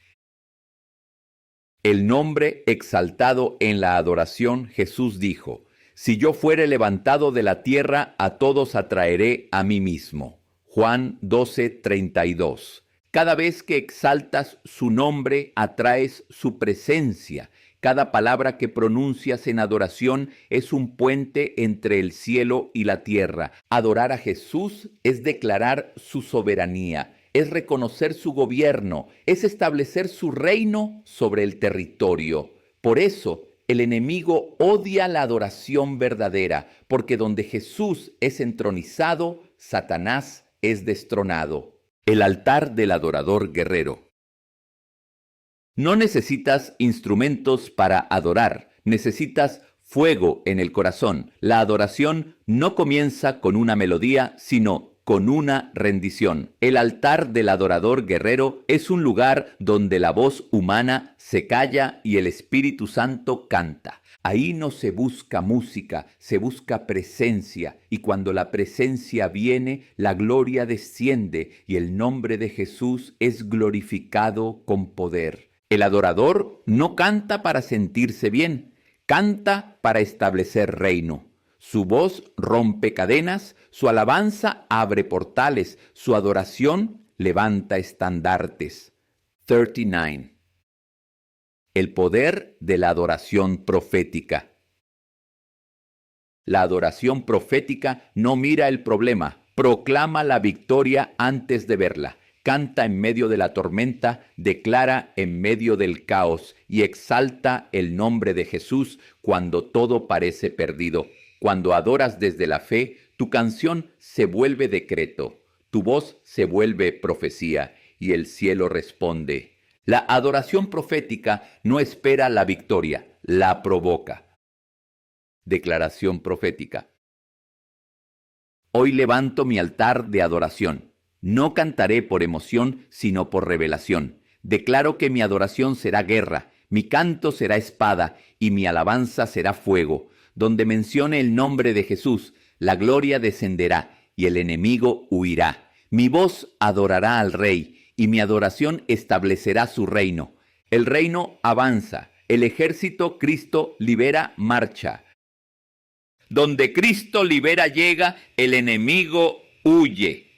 El nombre exaltado en la adoración, Jesús dijo: si yo fuere levantado de la tierra, a todos atraeré a mí mismo. Juan 12:32. Cada vez que exaltas su nombre, atraes su presencia. Cada palabra que pronuncias en adoración es un puente entre el cielo y la tierra. Adorar a Jesús es declarar su soberanía, es reconocer su gobierno, es establecer su reino sobre el territorio. Por eso, el enemigo odia la adoración verdadera, porque donde Jesús es entronizado, Satanás es destronado. El altar del adorador guerrero. No necesitas instrumentos para adorar, necesitas fuego en el corazón. La adoración no comienza con una melodía, sino con una rendición. El altar del adorador guerrero es un lugar donde la voz humana se calla y el Espíritu Santo canta. Ahí no se busca música, se busca presencia, y cuando la presencia viene, la gloria desciende y el nombre de Jesús es glorificado con poder. El adorador no canta para sentirse bien, canta para establecer reino. Su voz rompe cadenas, su alabanza abre portales, su adoración levanta estandartes. 39. El poder de la adoración profética. La adoración profética no mira el problema, proclama la victoria antes de verla. Canta en medio de la tormenta, declara en medio del caos y exalta el nombre de Jesús cuando todo parece perdido. Cuando adoras desde la fe, tu canción se vuelve decreto, tu voz se vuelve profecía y el cielo responde. La adoración profética no espera la victoria, la provoca. Declaración profética. Hoy levanto mi altar de adoración. No cantaré por emoción, sino por revelación. Declaro que mi adoración será guerra, mi canto será espada y mi alabanza será fuego. Donde mencione el nombre de Jesús, la gloria descenderá y el enemigo huirá. Mi voz adorará al Rey y mi adoración establecerá su reino. El reino avanza, el ejército Cristo libera marcha. Donde Cristo libera llega, el enemigo huye.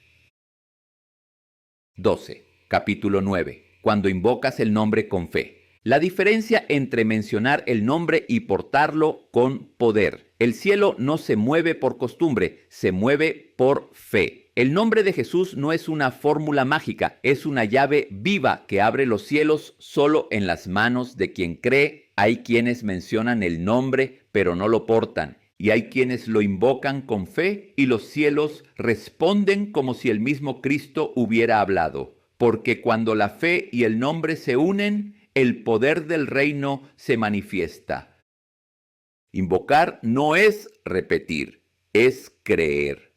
12. Capítulo 9. Cuando invocas el nombre con fe. La diferencia entre mencionar el nombre y portarlo con poder. El cielo no se mueve por costumbre, se mueve por fe. El nombre de Jesús no es una fórmula mágica, es una llave viva que abre los cielos solo en las manos de quien cree. Hay quienes mencionan el nombre, pero no lo portan. Y hay quienes lo invocan con fe y los cielos responden como si el mismo Cristo hubiera hablado. Porque cuando la fe y el nombre se unen, el poder del reino se manifiesta. Invocar no es repetir, es creer.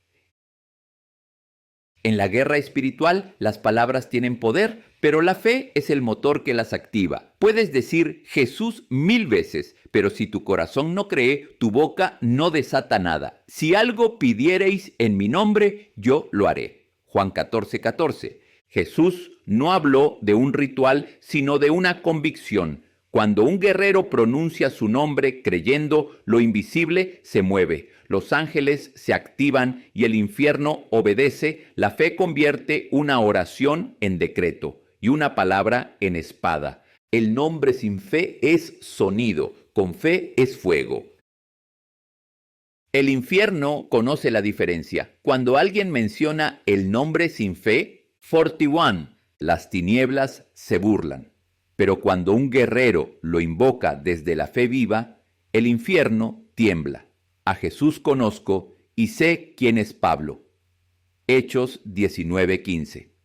En la guerra espiritual, las palabras tienen poder, pero la fe es el motor que las activa. Puedes decir Jesús 1000 veces, pero si tu corazón no cree, tu boca no desata nada. Si algo pidiereis en mi nombre, yo lo haré. Juan 14:14. Jesús no habló de un ritual, sino de una convicción. Cuando un guerrero pronuncia su nombre creyendo, lo invisible se mueve, los ángeles se activan y el infierno obedece. La fe convierte una oración en decreto y una palabra en espada. El nombre sin fe es sonido, con fe es fuego. El infierno conoce la diferencia. Cuando alguien menciona el nombre sin fe, 41, las tinieblas se burlan. Pero cuando un guerrero lo invoca desde la fe viva, el infierno tiembla. A Jesús conozco y sé quién es Pablo. Hechos 19:15.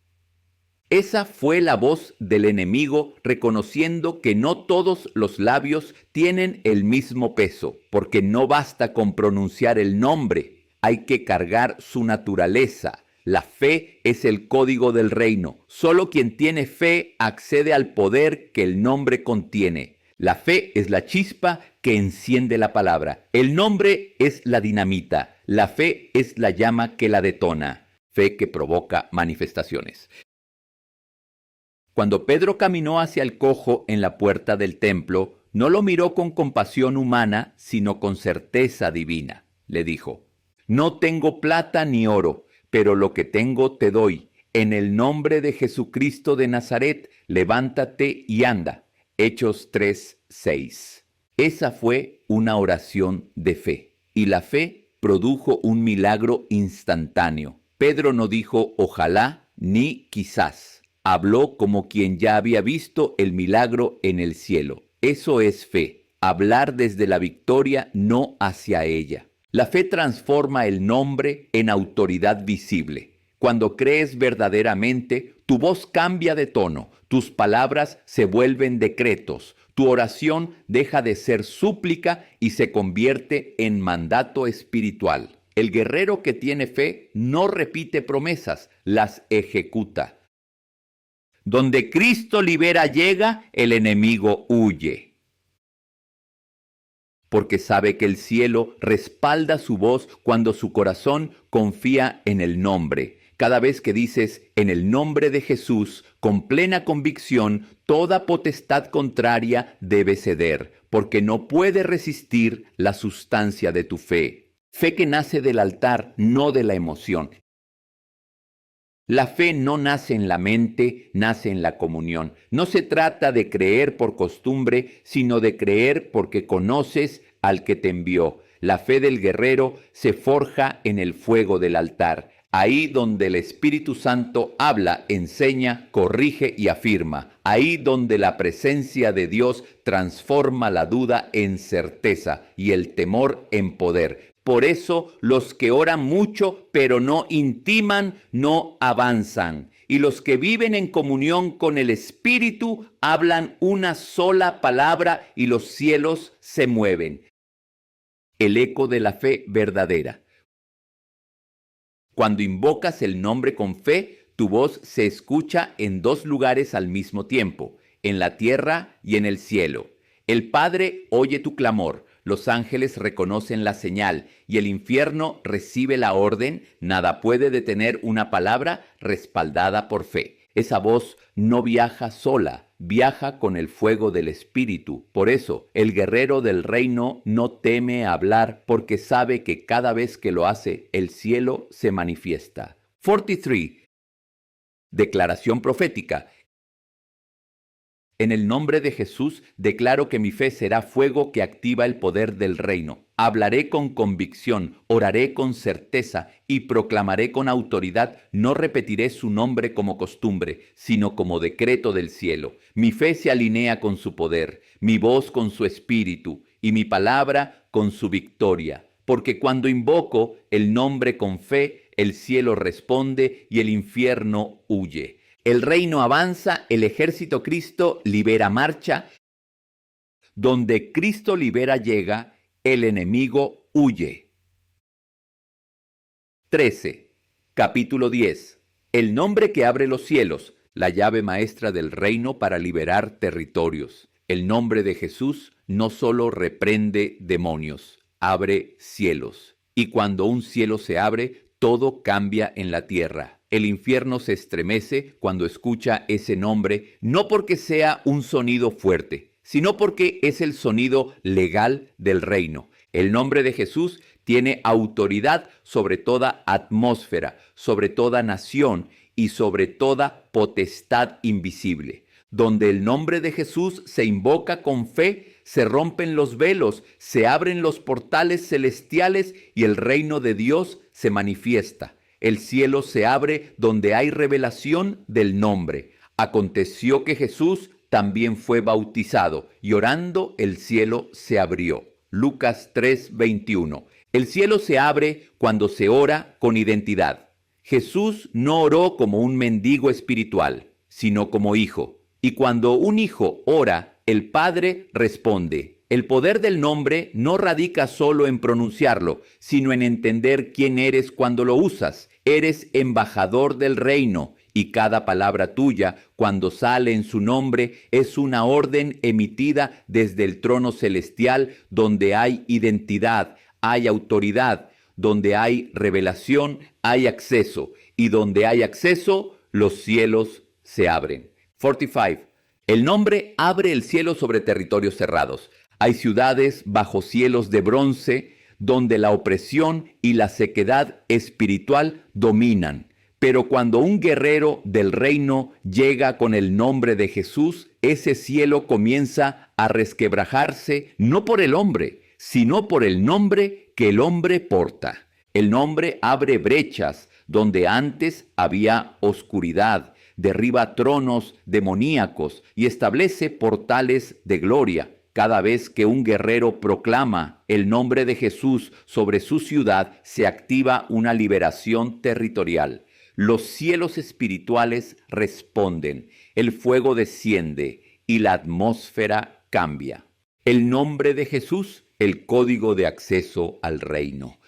Esa fue la voz del enemigo reconociendo que no todos los labios tienen el mismo peso, porque no basta con pronunciar el nombre, hay que cargar su naturaleza. La fe es el código del reino. Solo quien tiene fe accede al poder que el nombre contiene. La fe es la chispa que enciende la palabra. El nombre es la dinamita. La fe es la llama que la detona. Fe que provoca manifestaciones. Cuando Pedro caminó hacia el cojo en la puerta del templo, no lo miró con compasión humana, sino con certeza divina. Le dijo: «No tengo plata ni oro, pero lo que tengo te doy. En el nombre de Jesucristo de Nazaret, levántate y anda». Hechos 3:6. Esa fue una oración de fe, y la fe produjo un milagro instantáneo. Pedro no dijo ojalá ni quizás. Habló como quien ya había visto el milagro en el cielo. Eso es fe, hablar desde la victoria, no hacia ella. La fe transforma el nombre en autoridad visible. Cuando crees verdaderamente, tu voz cambia de tono, tus palabras se vuelven decretos, tu oración deja de ser súplica y se convierte en mandato espiritual. El guerrero que tiene fe no repite promesas, las ejecuta. Donde Cristo libera llega, el enemigo huye. Porque sabe que el cielo respalda su voz cuando su corazón confía en el nombre. Cada vez que dices en el nombre de Jesús, con plena convicción, toda potestad contraria debe ceder, porque no puede resistir la sustancia de tu fe. Fe que nace del altar, no de la emoción. La fe no nace en la mente, nace en la comunión. No se trata de creer por costumbre, sino de creer porque conoces al que te envió. La fe del guerrero se forja en el fuego del altar, ahí donde el Espíritu Santo habla, enseña, corrige y afirma, ahí donde la presencia de Dios transforma la duda en certeza y el temor en poder. Por eso los que oran mucho pero no intiman, no avanzan. Y los que viven en comunión con el Espíritu hablan una sola palabra y los cielos se mueven. El eco de la fe verdadera. Cuando invocas el nombre con fe, tu voz se escucha en dos lugares al mismo tiempo, en la tierra y en el cielo. El Padre oye tu clamor. Los ángeles reconocen la señal y el infierno recibe la orden. Nada puede detener una palabra respaldada por fe. Esa voz no viaja sola, viaja con el fuego del Espíritu. Por eso, el guerrero del reino no teme hablar porque sabe que cada vez que lo hace, el cielo se manifiesta. 43. Declaración profética. En el nombre de Jesús declaro que mi fe será fuego que activa el poder del reino. Hablaré con convicción, oraré con certeza y proclamaré con autoridad. No repetiré su nombre como costumbre, sino como decreto del cielo. Mi fe se alinea con su poder, mi voz con su espíritu y mi palabra con su victoria. Porque cuando invoco el nombre con fe, el cielo responde y el infierno huye. El reino avanza, el ejército Cristo libera marcha. Donde Cristo libera llega, el enemigo huye. 13. Capítulo 10. El nombre que abre los cielos, la llave maestra del reino para liberar territorios. El nombre de Jesús no solo reprende demonios, abre cielos. Y cuando un cielo se abre, todo cambia en la tierra. El infierno se estremece cuando escucha ese nombre, no porque sea un sonido fuerte, sino porque es el sonido legal del reino. El nombre de Jesús tiene autoridad sobre toda atmósfera, sobre toda nación y sobre toda potestad invisible. Donde el nombre de Jesús se invoca con fe, se rompen los velos, se abren los portales celestiales y el reino de Dios se manifiesta. El cielo se abre donde hay revelación del nombre. Aconteció que Jesús también fue bautizado y orando el cielo se abrió. Lucas 3:21. El cielo se abre cuando se ora con identidad. Jesús no oró como un mendigo espiritual, sino como hijo. Y cuando un hijo ora, el Padre responde. El poder del nombre no radica solo en pronunciarlo, sino en entender quién eres cuando lo usas. Eres embajador del reino, y cada palabra tuya, cuando sale en su nombre, es una orden emitida desde el trono celestial, donde hay identidad, hay autoridad, donde hay revelación, hay acceso, y donde hay acceso, los cielos se abren. 45. El nombre abre el cielo sobre territorios cerrados. Hay ciudades bajo cielos de bronce, donde la opresión y la sequedad espiritual dominan. Pero cuando un guerrero del reino llega con el nombre de Jesús, ese cielo comienza a resquebrajarse no por el hombre, sino por el nombre que el hombre porta. El nombre abre brechas donde antes había oscuridad, derriba tronos demoníacos y establece portales de gloria. Cada vez que un guerrero proclama el nombre de Jesús sobre su ciudad, se activa una liberación territorial. Los cielos espirituales responden, el fuego desciende y la atmósfera cambia. El nombre de Jesús, el código de acceso al reino.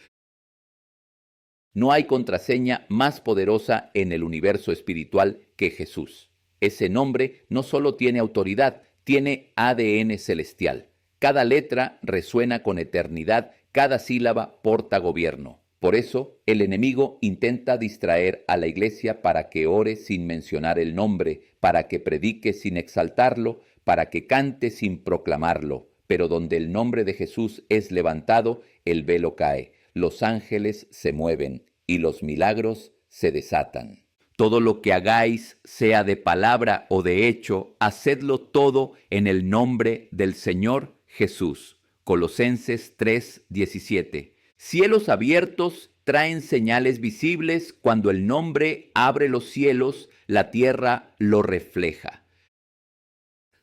No hay contraseña más poderosa en el universo espiritual que Jesús. Ese nombre no solo tiene autoridad, tiene ADN celestial. Cada letra resuena con eternidad, cada sílaba porta gobierno. Por eso, el enemigo intenta distraer a la iglesia para que ore sin mencionar el nombre, para que predique sin exaltarlo, para que cante sin proclamarlo. Pero donde el nombre de Jesús es levantado, el velo cae, los ángeles se mueven y los milagros se desatan. Todo lo que hagáis, sea de palabra o de hecho, hacedlo todo en el nombre del Señor Jesús. Colosenses 3:17. Cielos abiertos traen señales visibles. Cuando el nombre abre los cielos, la tierra lo refleja.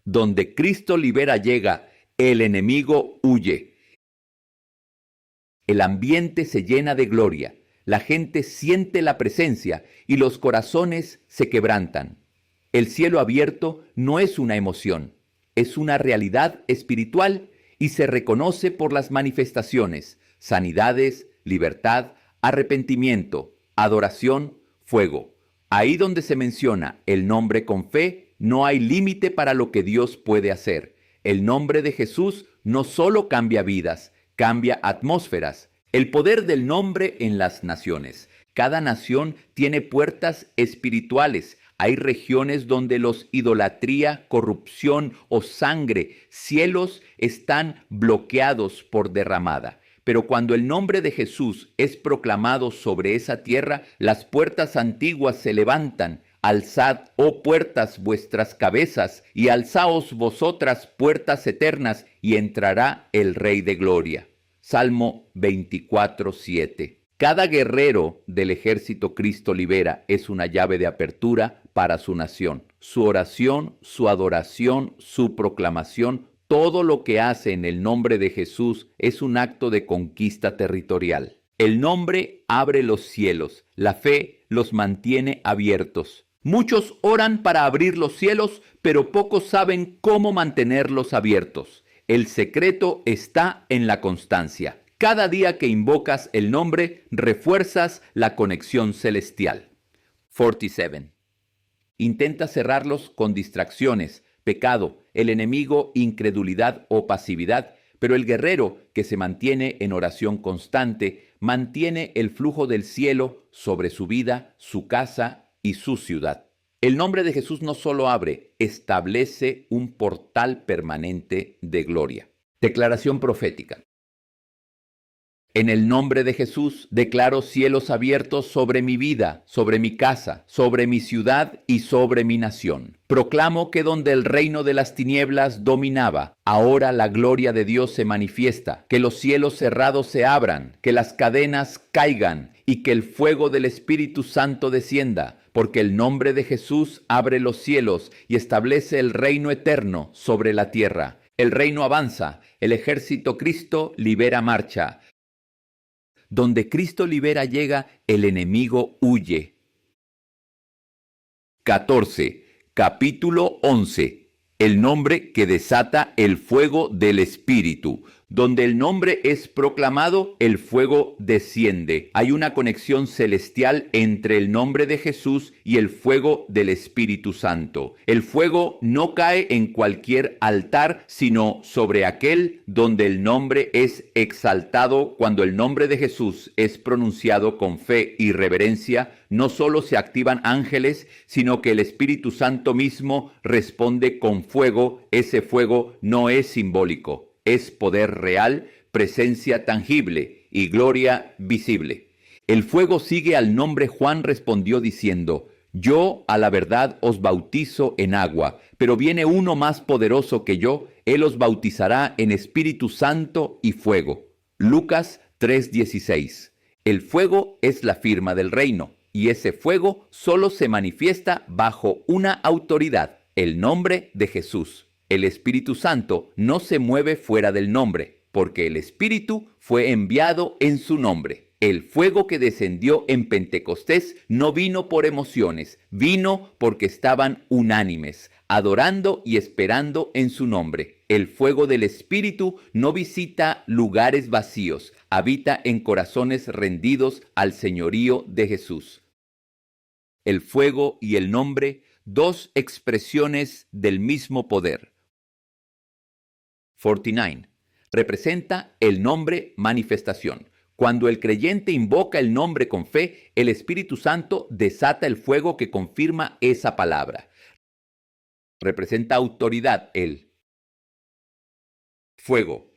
Donde Cristo libera llega, el enemigo huye. El ambiente se llena de gloria. La gente siente la presencia y los corazones se quebrantan. El cielo abierto no es una emoción, es una realidad espiritual y se reconoce por las manifestaciones, sanidades, libertad, arrepentimiento, adoración, fuego. Ahí donde se menciona el nombre con fe, no hay límite para lo que Dios puede hacer. El nombre de Jesús no solo cambia vidas, cambia atmósferas. El poder del nombre en las naciones. Cada nación tiene puertas espirituales. Hay regiones donde los idolatría, corrupción o sangre, cielos están bloqueados por derramada. Pero cuando el nombre de Jesús es proclamado sobre esa tierra, las puertas antiguas se levantan. Alzad, oh puertas, vuestras cabezas, y alzaos vosotras puertas eternas, y entrará el Rey de Gloria. Salmo 24:7. Cada guerrero del ejército Cristo libera es una llave de apertura para su nación. Su oración, su adoración, su proclamación, todo lo que hace en el nombre de Jesús es un acto de conquista territorial. El nombre abre los cielos, la fe los mantiene abiertos. Muchos oran para abrir los cielos, pero pocos saben cómo mantenerlos abiertos. El secreto está en la constancia. Cada día que invocas el nombre, refuerzas la conexión celestial. 47. Intenta cerrarlos con distracciones, pecado, el enemigo, incredulidad o pasividad, pero el guerrero que se mantiene en oración constante mantiene el flujo del cielo sobre su vida, su casa y su ciudad. El nombre de Jesús no solo abre, establece un portal permanente de gloria. Declaración profética. En el nombre de Jesús declaro cielos abiertos sobre mi vida, sobre mi casa, sobre mi ciudad y sobre mi nación. Proclamo que donde el reino de las tinieblas dominaba, ahora la gloria de Dios se manifiesta, que los cielos cerrados se abran, que las cadenas caigan y que el fuego del Espíritu Santo descienda, porque el nombre de Jesús abre los cielos y establece el reino eterno sobre la tierra. El reino avanza, el ejército Cristo libera marcha. Donde Cristo libera llega, el enemigo huye. 14. Capítulo 11. El nombre que desata el fuego del Espíritu. Donde el nombre es proclamado, el fuego desciende. Hay una conexión celestial entre el nombre de Jesús y el fuego del Espíritu Santo. El fuego no cae en cualquier altar, sino sobre aquel donde el nombre es exaltado. Cuando el nombre de Jesús es pronunciado con fe y reverencia, no solo se activan ángeles, sino que el Espíritu Santo mismo responde con fuego. Ese fuego no es simbólico. Es poder real, presencia tangible y gloria visible. El fuego sigue al nombre. Juan respondió diciendo: yo a la verdad os bautizo en agua, pero viene uno más poderoso que yo, él os bautizará en Espíritu Santo y fuego. Lucas 3:16. El fuego es la firma del reino, y ese fuego solo se manifiesta bajo una autoridad, el nombre de Jesús. El Espíritu Santo no se mueve fuera del nombre, porque el Espíritu fue enviado en su nombre. El fuego que descendió en Pentecostés no vino por emociones, vino porque estaban unánimes, adorando y esperando en su nombre. El fuego del Espíritu no visita lugares vacíos, habita en corazones rendidos al señorío de Jesús. El fuego y el nombre, dos expresiones del mismo poder. 49. Representa el nombre manifestación. Cuando el creyente invoca el nombre con fe, el Espíritu Santo desata el fuego que confirma esa palabra. Representa autoridad, el fuego.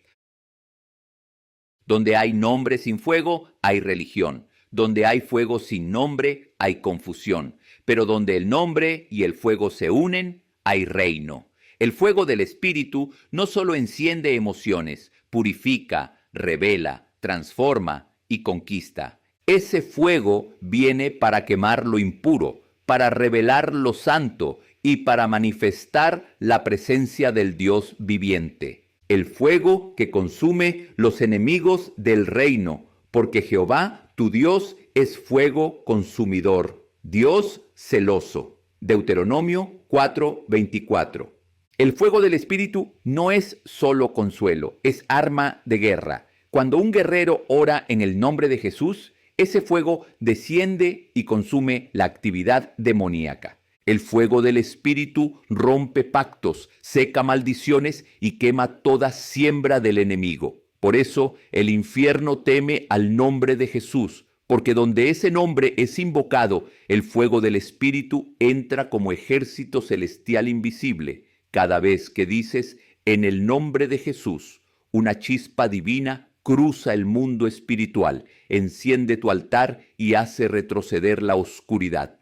Donde hay nombre sin fuego, hay religión. Donde hay fuego sin nombre, hay confusión. Pero donde el nombre y el fuego se unen, hay reino. El fuego del Espíritu no solo enciende emociones, purifica, revela, transforma y conquista. Ese fuego viene para quemar lo impuro, para revelar lo santo y para manifestar la presencia del Dios viviente. El fuego que consume los enemigos del reino, porque Jehová, tu Dios, es fuego consumidor, Dios celoso. Deuteronomio 4:24. El fuego del Espíritu no es solo consuelo, es arma de guerra. Cuando un guerrero ora en el nombre de Jesús, ese fuego desciende y consume la actividad demoníaca. El fuego del Espíritu rompe pactos, seca maldiciones y quema toda siembra del enemigo. Por eso el infierno teme al nombre de Jesús, porque donde ese nombre es invocado, el fuego del Espíritu entra como ejército celestial invisible. Cada vez que dices en el nombre de Jesús, una chispa divina cruza el mundo espiritual, enciende tu altar y hace retroceder la oscuridad.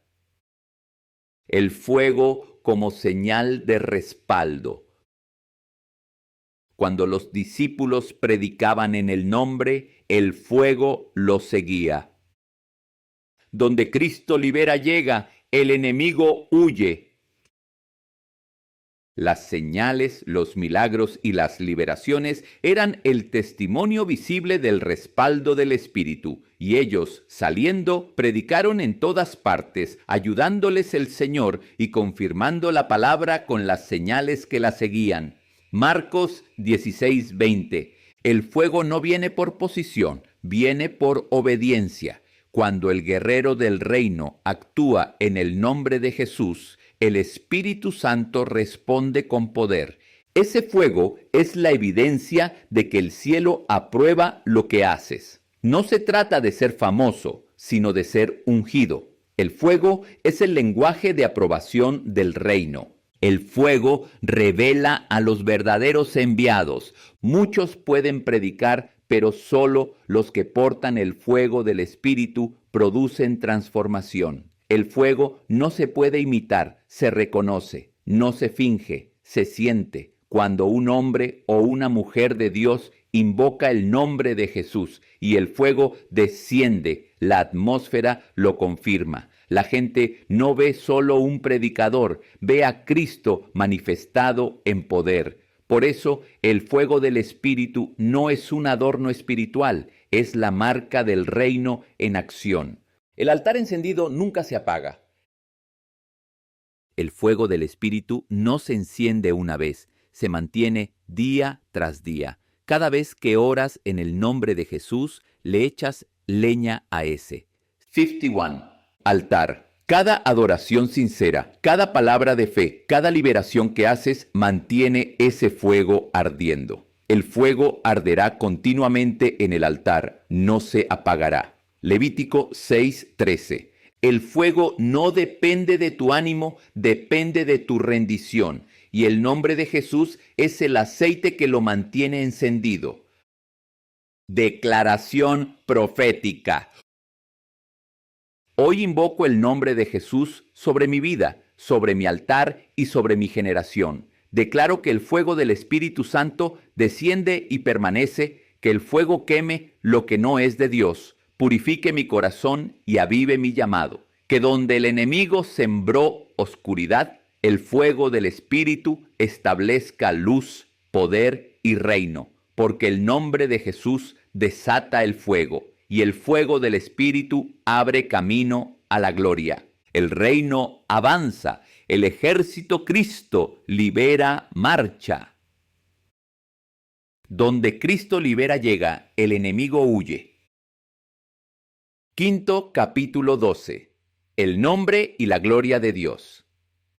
El fuego como señal de respaldo. Cuando los discípulos predicaban en el nombre, el fuego los seguía. Donde Cristo libera llega, el enemigo huye. Las señales, los milagros y las liberaciones eran el testimonio visible del respaldo del Espíritu, y ellos, saliendo, predicaron en todas partes, ayudándoles el Señor y confirmando la palabra con las señales que la seguían. Marcos 16:20. El fuego no viene por posición, viene por obediencia. Cuando el guerrero del reino actúa en el nombre de Jesús, el Espíritu Santo responde con poder. Ese fuego es la evidencia de que el cielo aprueba lo que haces. No se trata de ser famoso, sino de ser ungido. El fuego es el lenguaje de aprobación del reino. El fuego revela a los verdaderos enviados. Muchos pueden predicar, pero solo los que portan el fuego del Espíritu producen transformación. El fuego no se puede imitar, se reconoce, no se finge, se siente. Cuando un hombre o una mujer de Dios invoca el nombre de Jesús y el fuego desciende, la atmósfera lo confirma. La gente no ve solo un predicador, ve a Cristo manifestado en poder. Por eso, el fuego del Espíritu no es un adorno espiritual, es la marca del reino en acción. El altar encendido nunca se apaga. El fuego del Espíritu no se enciende una vez, se mantiene día tras día. Cada vez que oras en el nombre de Jesús, le echas leña a ese. 51. Altar. Cada adoración sincera, cada palabra de fe, cada liberación que haces mantiene ese fuego ardiendo. El fuego arderá continuamente en el altar, no se apagará. Levítico 6:13. El fuego no depende de tu ánimo, depende de tu rendición. Y el nombre de Jesús es el aceite que lo mantiene encendido. Declaración profética. Hoy invoco el nombre de Jesús sobre mi vida, sobre mi altar y sobre mi generación. Declaro que el fuego del Espíritu Santo desciende y permanece, que el fuego queme lo que no es de Dios, purifique mi corazón y avive mi llamado. Que donde el enemigo sembró oscuridad, el fuego del Espíritu establezca luz, poder y reino, porque el nombre de Jesús desata el fuego, y el fuego del Espíritu abre camino a la gloria. El reino avanza, el ejército Cristo libera marcha. Donde Cristo libera llega, el enemigo huye. Quinto capítulo 12. El nombre y la gloria de Dios.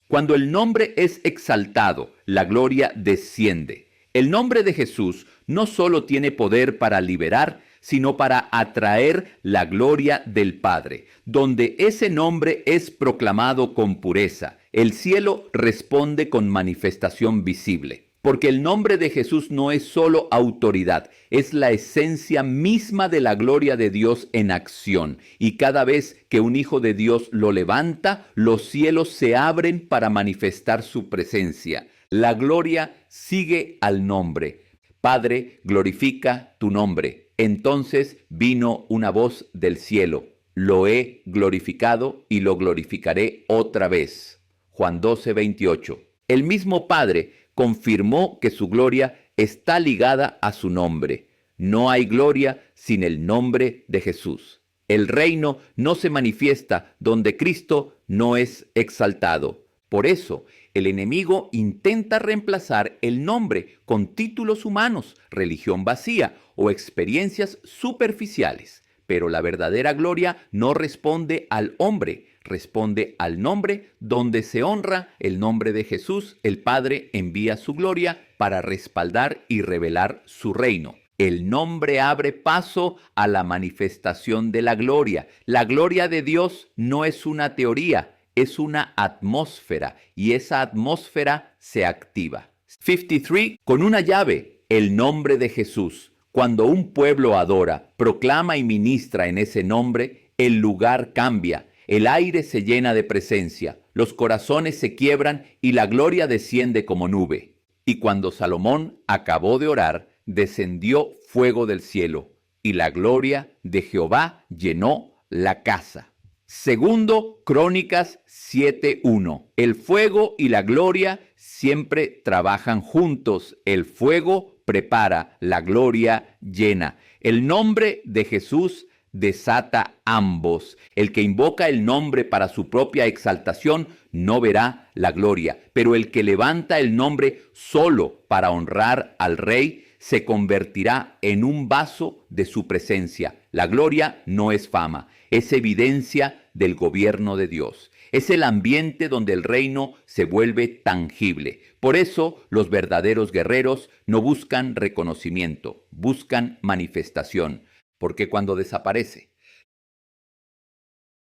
Cuando el nombre es exaltado, la gloria desciende. El nombre de Jesús no solo tiene poder para liberar, sino para atraer la gloria del Padre. Donde ese nombre es proclamado con pureza, el cielo responde con manifestación visible. Porque el nombre de Jesús no es solo autoridad, es la esencia misma de la gloria de Dios en acción. Y cada vez que un hijo de Dios lo levanta, los cielos se abren para manifestar su presencia. La gloria sigue al nombre. Padre, glorifica tu nombre. Entonces vino una voz del cielo. Lo he glorificado y lo glorificaré otra vez. Juan 12:28. El mismo Padre confirmó que su gloria está ligada a su nombre. No hay gloria sin el nombre de Jesús. El reino no se manifiesta donde Cristo no es exaltado. Por eso, el enemigo intenta reemplazar el nombre con títulos humanos, religión vacía o experiencias superficiales. Pero la verdadera gloria no responde al hombre, responde al nombre donde se honra el nombre de Jesús. El Padre envía su gloria para respaldar y revelar su reino. El nombre abre paso a la manifestación de la gloria. La gloria de Dios no es una teoría, es una atmósfera y esa atmósfera se activa. 53. Con una llave, el nombre de Jesús. Cuando un pueblo adora, proclama y ministra en ese nombre, el lugar cambia, el aire se llena de presencia, los corazones se quiebran y la gloria desciende como nube. Y cuando Salomón acabó de orar, descendió fuego del cielo, y la gloria de Jehová llenó la casa. Segundo Crónicas 7:1. El fuego y la gloria siempre trabajan juntos. El fuego prepara, la gloria llena. El nombre de Jesús desata ambos. El que invoca el nombre para su propia exaltación no verá la gloria, pero el que levanta el nombre solo para honrar al Rey se convertirá en un vaso de su presencia. La gloria no es fama, es evidencia del gobierno de Dios. Es el ambiente donde el reino se vuelve tangible. Por eso los verdaderos guerreros no buscan reconocimiento, buscan manifestación. Porque cuando desaparece,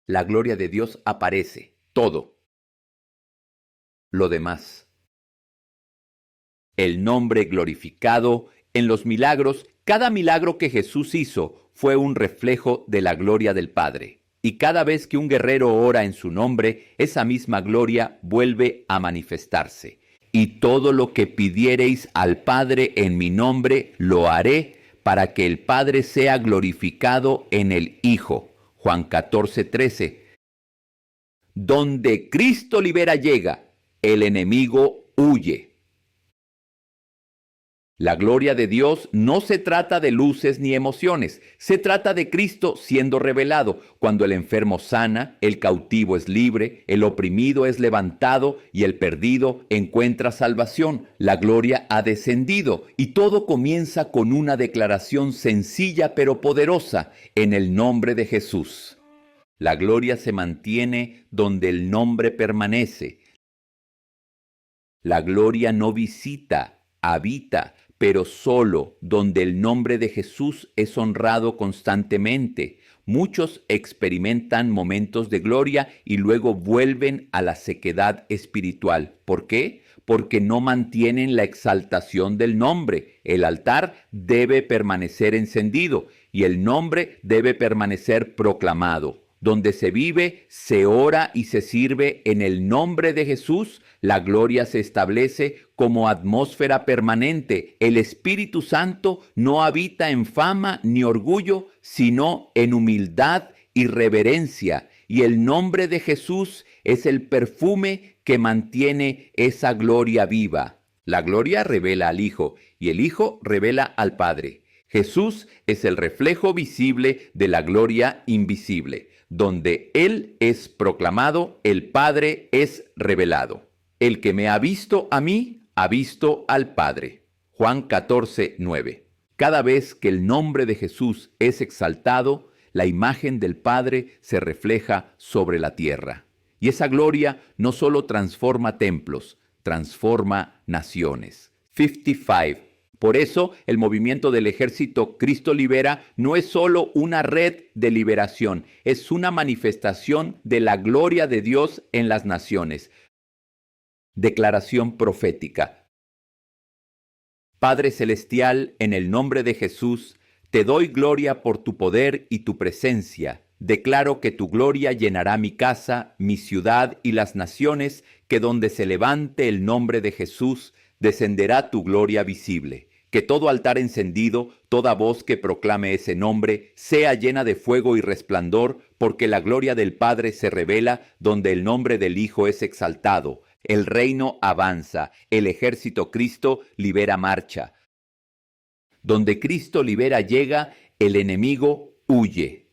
la gloria de Dios aparece, todo. Lo demás. El nombre glorificado En los milagros, cada milagro que Jesús hizo fue un reflejo de la gloria del Padre. Y cada vez que un guerrero ora en su nombre, esa misma gloria vuelve a manifestarse. Y todo lo que pidiereis al Padre en mi nombre, lo haré, para que el Padre sea glorificado en el Hijo. Juan 14:13. Donde Cristo libera llega, el enemigo huye. La gloria de Dios no se trata de luces ni emociones, se trata de Cristo siendo revelado. Cuando el enfermo sana, el cautivo es libre, el oprimido es levantado y el perdido encuentra salvación. La gloria ha descendido y todo comienza con una declaración sencilla pero poderosa: en el nombre de Jesús. La gloria se mantiene donde el nombre permanece. La gloria no visita, habita, pero solo donde el nombre de Jesús es honrado constantemente. Muchos experimentan momentos de gloria y luego vuelven a la sequedad espiritual. ¿Por qué? Porque no mantienen la exaltación del nombre. El altar debe permanecer encendido y el nombre debe permanecer proclamado. Donde se vive, se ora y se sirve en el nombre de Jesús, la gloria se establece como atmósfera permanente. El Espíritu Santo no habita en fama ni orgullo, sino en humildad y reverencia. Y el nombre de Jesús es el perfume que mantiene esa gloria viva. La gloria revela al Hijo y el Hijo revela al Padre. Jesús es el reflejo visible de la gloria invisible. Donde Él es proclamado, el Padre es revelado. El que me ha visto a mí, ha visto al Padre. Juan 14:9. Cada vez que el nombre de Jesús es exaltado, la imagen del Padre se refleja sobre la tierra. Y esa gloria no solo transforma templos, transforma naciones. 55. Por eso, el movimiento del ejército Cristo Libera no es solo una red de liberación, es una manifestación de la gloria de Dios en las naciones. Declaración profética. Padre Celestial, en el nombre de Jesús, te doy gloria por tu poder y tu presencia. Declaro que tu gloria llenará mi casa, mi ciudad y las naciones, que donde se levante el nombre de Jesús, descenderá tu gloria visible. Que todo altar encendido, toda voz que proclame ese nombre, sea llena de fuego y resplandor, porque la gloria del Padre se revela donde el nombre del Hijo es exaltado. El reino avanza, el ejército Cristo libera marcha. Donde Cristo libera llega, el enemigo huye.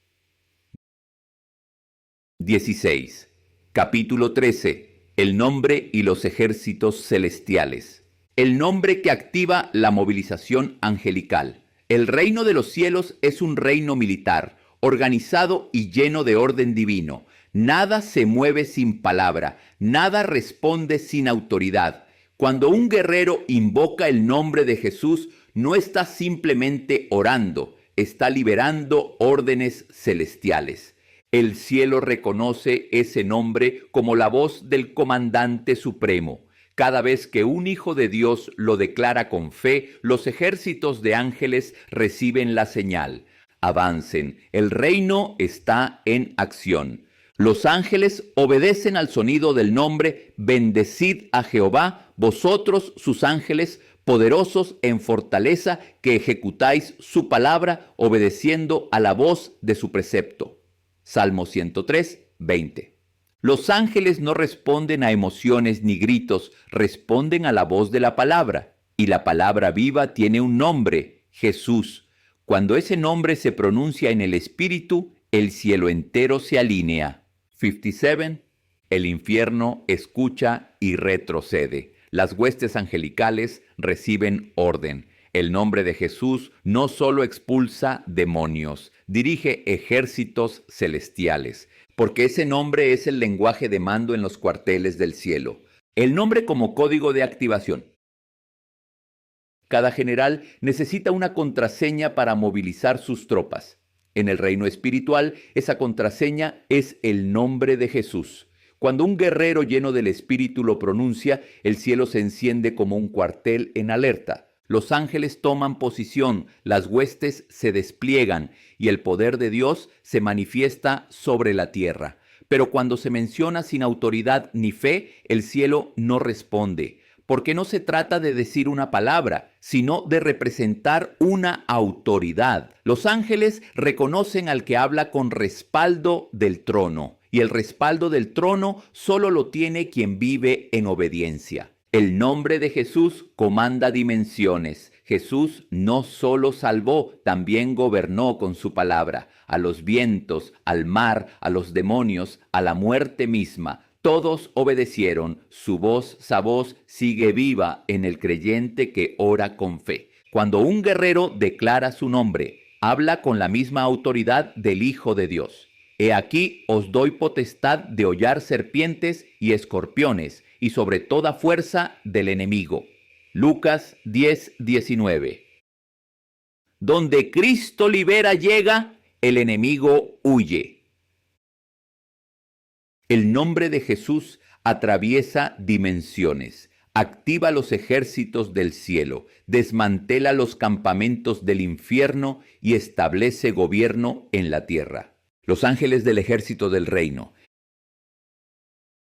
16. Capítulo 13. El nombre y los ejércitos celestiales. El nombre que activa la movilización angelical. El reino de los cielos es un reino militar, organizado y lleno de orden divino. Nada se mueve sin palabra, nada responde sin autoridad. Cuando un guerrero invoca el nombre de Jesús, no está simplemente orando, está liberando órdenes celestiales. El cielo reconoce ese nombre como la voz del comandante supremo. Cada vez que un hijo de Dios lo declara con fe, los ejércitos de ángeles reciben la señal. Avancen, el reino está en acción. Los ángeles obedecen al sonido del nombre: bendecid a Jehová, vosotros sus ángeles, poderosos en fortaleza, que ejecutáis su palabra, obedeciendo a la voz de su precepto. Salmo 103:20. Los ángeles no responden a emociones ni gritos, responden a la voz de la palabra. Y la palabra viva tiene un nombre: Jesús. Cuando ese nombre se pronuncia en el Espíritu, el cielo entero se alinea. 57. El infierno escucha y retrocede. Las huestes angelicales reciben orden. El nombre de Jesús no solo expulsa demonios, dirige ejércitos celestiales, porque ese nombre es el lenguaje de mando en los cuarteles del cielo. El nombre como código de activación. Cada general necesita una contraseña para movilizar sus tropas. En el reino espiritual, esa contraseña es el nombre de Jesús. Cuando un guerrero lleno del Espíritu lo pronuncia, el cielo se enciende como un cuartel en alerta. Los ángeles toman posición, las huestes se despliegan y el poder de Dios se manifiesta sobre la tierra. Pero cuando se menciona sin autoridad ni fe, el cielo no responde, porque no se trata de decir una palabra, sino de representar una autoridad. Los ángeles reconocen al que habla con respaldo del trono, y el respaldo del trono solo lo tiene quien vive en obediencia. El nombre de Jesús comanda dimensiones. Jesús no solo salvó, también gobernó con su palabra. A los vientos, al mar, a los demonios, a la muerte misma. Todos obedecieron. Su voz, esa voz sigue viva en el creyente que ora con fe. Cuando un guerrero declara su nombre, habla con la misma autoridad del Hijo de Dios. He aquí os doy potestad de hollar serpientes y escorpiones, y sobre toda fuerza del enemigo. Lucas 10:19. Donde Cristo libera llega, el enemigo huye. El nombre de Jesús atraviesa dimensiones, activa los ejércitos del cielo, desmantela los campamentos del infierno y establece gobierno en la tierra. Los ángeles del ejército del reino.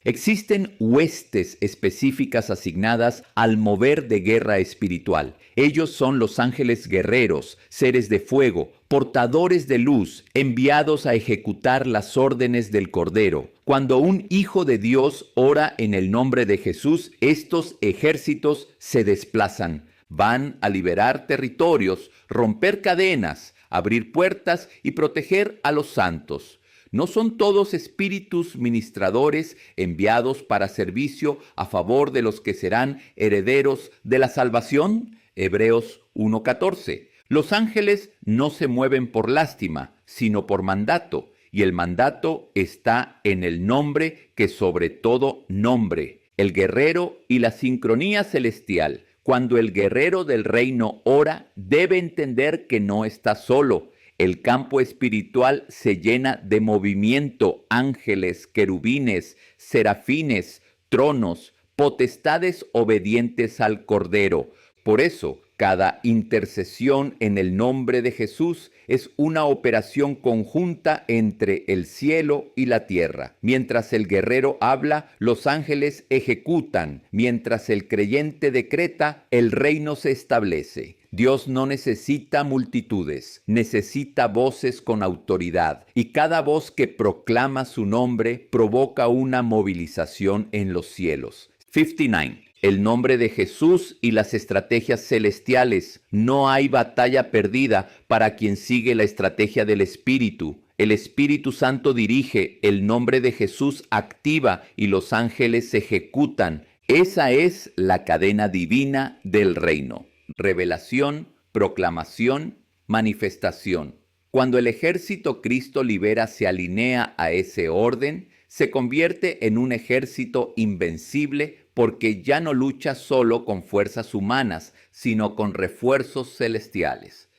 Existen huestes específicas asignadas al mover de guerra espiritual. Ellos son los ángeles guerreros, seres de fuego, portadores de luz, enviados a ejecutar las órdenes del Cordero. Cuando un hijo de Dios ora en el nombre de Jesús, estos ejércitos se desplazan. Van a liberar territorios, romper cadenas, abrir puertas y proteger a los santos. ¿No son todos espíritus ministradores enviados para servicio a favor de los que serán herederos de la salvación? Hebreos 1:14. Los ángeles no se mueven por lástima, sino por mandato, y el mandato está en el nombre que sobre todo nombre, el guerrero y la sincronía celestial. Cuando el guerrero del reino ora, debe entender que no está solo. El campo espiritual se llena de movimiento, ángeles, querubines, serafines, tronos, potestades obedientes al Cordero. Por eso, cada intercesión en el nombre de Jesús es una operación conjunta entre el cielo y la tierra. Mientras el guerrero habla, los ángeles ejecutan. Mientras el creyente decreta, el reino se establece. Dios no necesita multitudes, necesita voces con autoridad, y cada voz que proclama su nombre provoca una movilización en los cielos. 59. El nombre de Jesús y las estrategias celestiales. No hay batalla perdida para quien sigue la estrategia del Espíritu. El Espíritu Santo dirige, el nombre de Jesús activa y los ángeles ejecutan. Esa es la cadena divina del reino. Revelación, proclamación, manifestación. Cuando el ejército Cristo libera se alinea a ese orden, se convierte en un ejército invencible porque ya no lucha solo con fuerzas humanas, sino con refuerzos celestiales.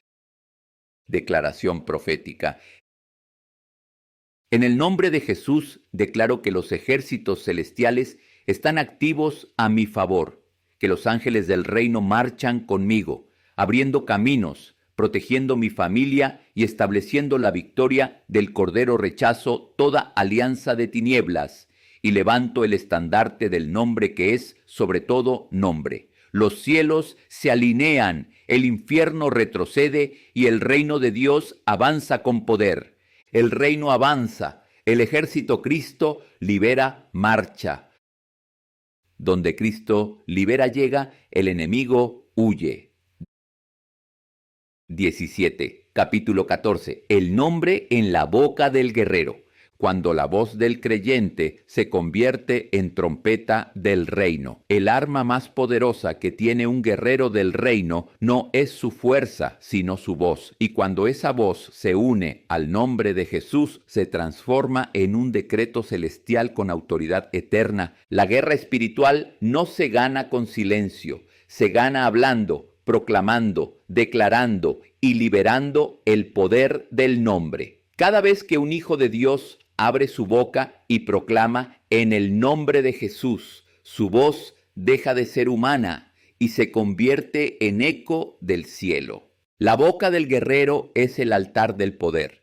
Declaración profética. En el nombre de Jesús declaro que los ejércitos celestiales están activos a mi favor, que los ángeles del reino marchan conmigo, abriendo caminos, protegiendo mi familia y estableciendo la victoria del Cordero. Rechazo toda alianza de tinieblas y levanto el estandarte del nombre que es sobre todo nombre. Los cielos se alinean, el infierno retrocede y el reino de Dios avanza con poder. El reino avanza, el ejército Cristo libera marcha. Donde Cristo libera llega, el enemigo huye. 17. Capítulo 14. El nombre en la boca del guerrero. Cuando la voz del creyente se convierte en trompeta del reino. El arma más poderosa que tiene un guerrero del reino no es su fuerza, sino su voz. Y cuando esa voz se une al nombre de Jesús, se transforma en un decreto celestial con autoridad eterna. La guerra espiritual no se gana con silencio, se gana hablando, proclamando, declarando y liberando el poder del nombre. Cada vez que un hijo de Dios abre su boca y proclama en el nombre de Jesús, su voz deja de ser humana y se convierte en eco del cielo. La boca del guerrero es el altar del poder.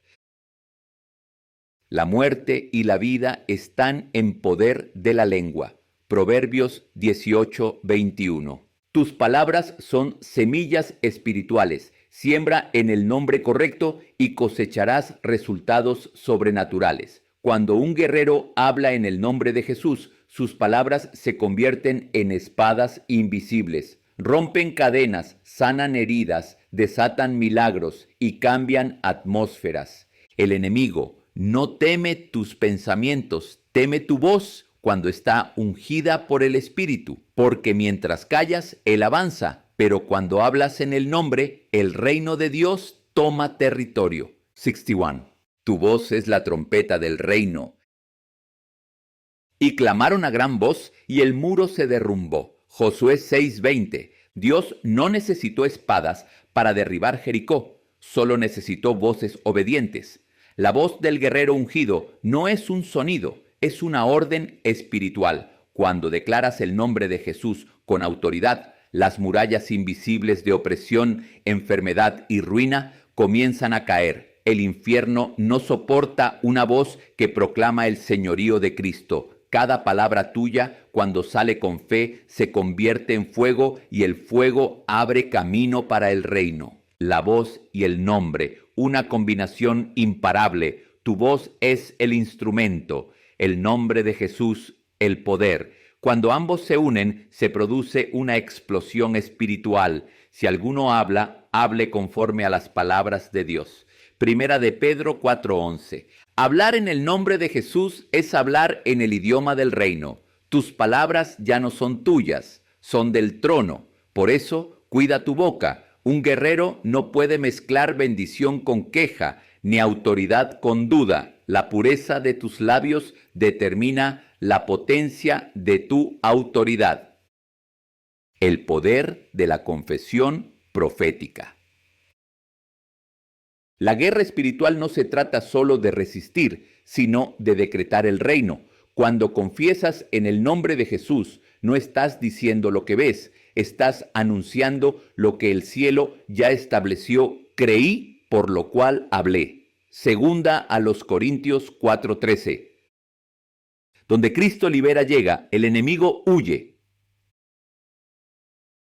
La muerte y la vida están en poder de la lengua. Proverbios 18:21. Tus palabras son semillas espirituales. Siembra en el nombre correcto y cosecharás resultados sobrenaturales. Cuando un guerrero habla en el nombre de Jesús, sus palabras se convierten en espadas invisibles. Rompen cadenas, sanan heridas, desatan milagros y cambian atmósferas. El enemigo no teme tus pensamientos, teme tu voz cuando está ungida por el Espíritu, porque mientras callas, Él avanza, pero cuando hablas en el nombre, el reino de Dios toma territorio. 61. Tu voz es la trompeta del reino. Y clamaron a gran voz, y el muro se derrumbó. Josué 6:20. Dios no necesitó espadas para derribar Jericó, solo necesitó voces obedientes. La voz del guerrero ungido no es un sonido, es una orden espiritual. Cuando declaras el nombre de Jesús con autoridad, las murallas invisibles de opresión, enfermedad y ruina comienzan a caer. El infierno no soporta una voz que proclama el señorío de Cristo. Cada palabra tuya, cuando sale con fe, se convierte en fuego y el fuego abre camino para el reino. La voz y el nombre, una combinación imparable. Tu voz es el instrumento, el nombre de Jesús, el poder. Cuando ambos se unen, se produce una explosión espiritual. Si alguno habla, hable conforme a las palabras de Dios. Primera de Pedro 4:11. Hablar en el nombre de Jesús es hablar en el idioma del reino. Tus palabras ya no son tuyas, son del trono. Por eso, cuida tu boca. Un guerrero no puede mezclar bendición con queja, ni autoridad con duda. La pureza de tus labios determina la potencia de tu autoridad. El poder de la confesión profética. La guerra espiritual no se trata solo de resistir, sino de decretar el reino. Cuando confiesas en el nombre de Jesús, no estás diciendo lo que ves, estás anunciando lo que el cielo ya estableció. Creí, por lo cual hablé. Segunda a los Corintios 4:13. Donde Cristo libera llega, el enemigo huye.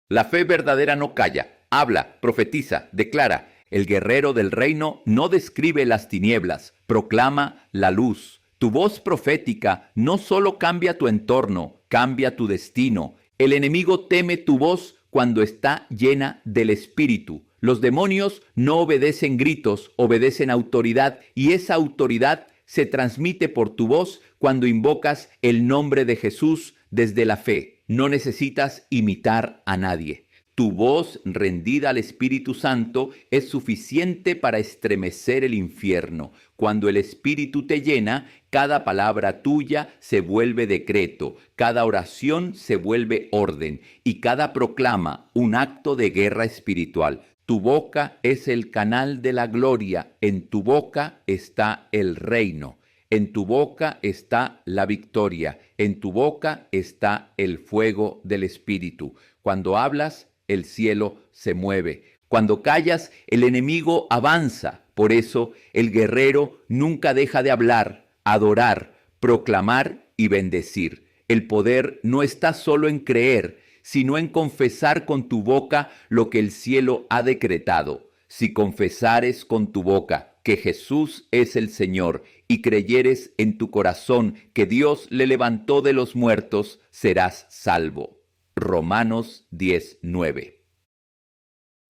La fe verdadera no calla, habla, profetiza, declara. El guerrero del reino no describe las tinieblas, proclama la luz. Tu voz profética no solo cambia tu entorno, cambia tu destino. El enemigo teme tu voz cuando está llena del Espíritu. Los demonios no obedecen gritos, obedecen autoridad, y esa autoridad se transmite por tu voz cuando invocas el nombre de Jesús desde la fe. No necesitas imitar a nadie. Tu voz rendida al Espíritu Santo es suficiente para estremecer el infierno. Cuando el Espíritu te llena, cada palabra tuya se vuelve decreto, cada oración se vuelve orden y cada proclama un acto de guerra espiritual. Tu boca es el canal de la gloria, en tu boca está el reino, en tu boca está la victoria, en tu boca está el fuego del Espíritu. Cuando hablas, el cielo se mueve. Cuando callas, el enemigo avanza. Por eso, el guerrero nunca deja de hablar, adorar, proclamar y bendecir. El poder no está solo en creer, sino en confesar con tu boca lo que el cielo ha decretado. Si confesares con tu boca que Jesús es el Señor y creyeres en tu corazón que Dios le levantó de los muertos, serás salvo. Romanos 10:9.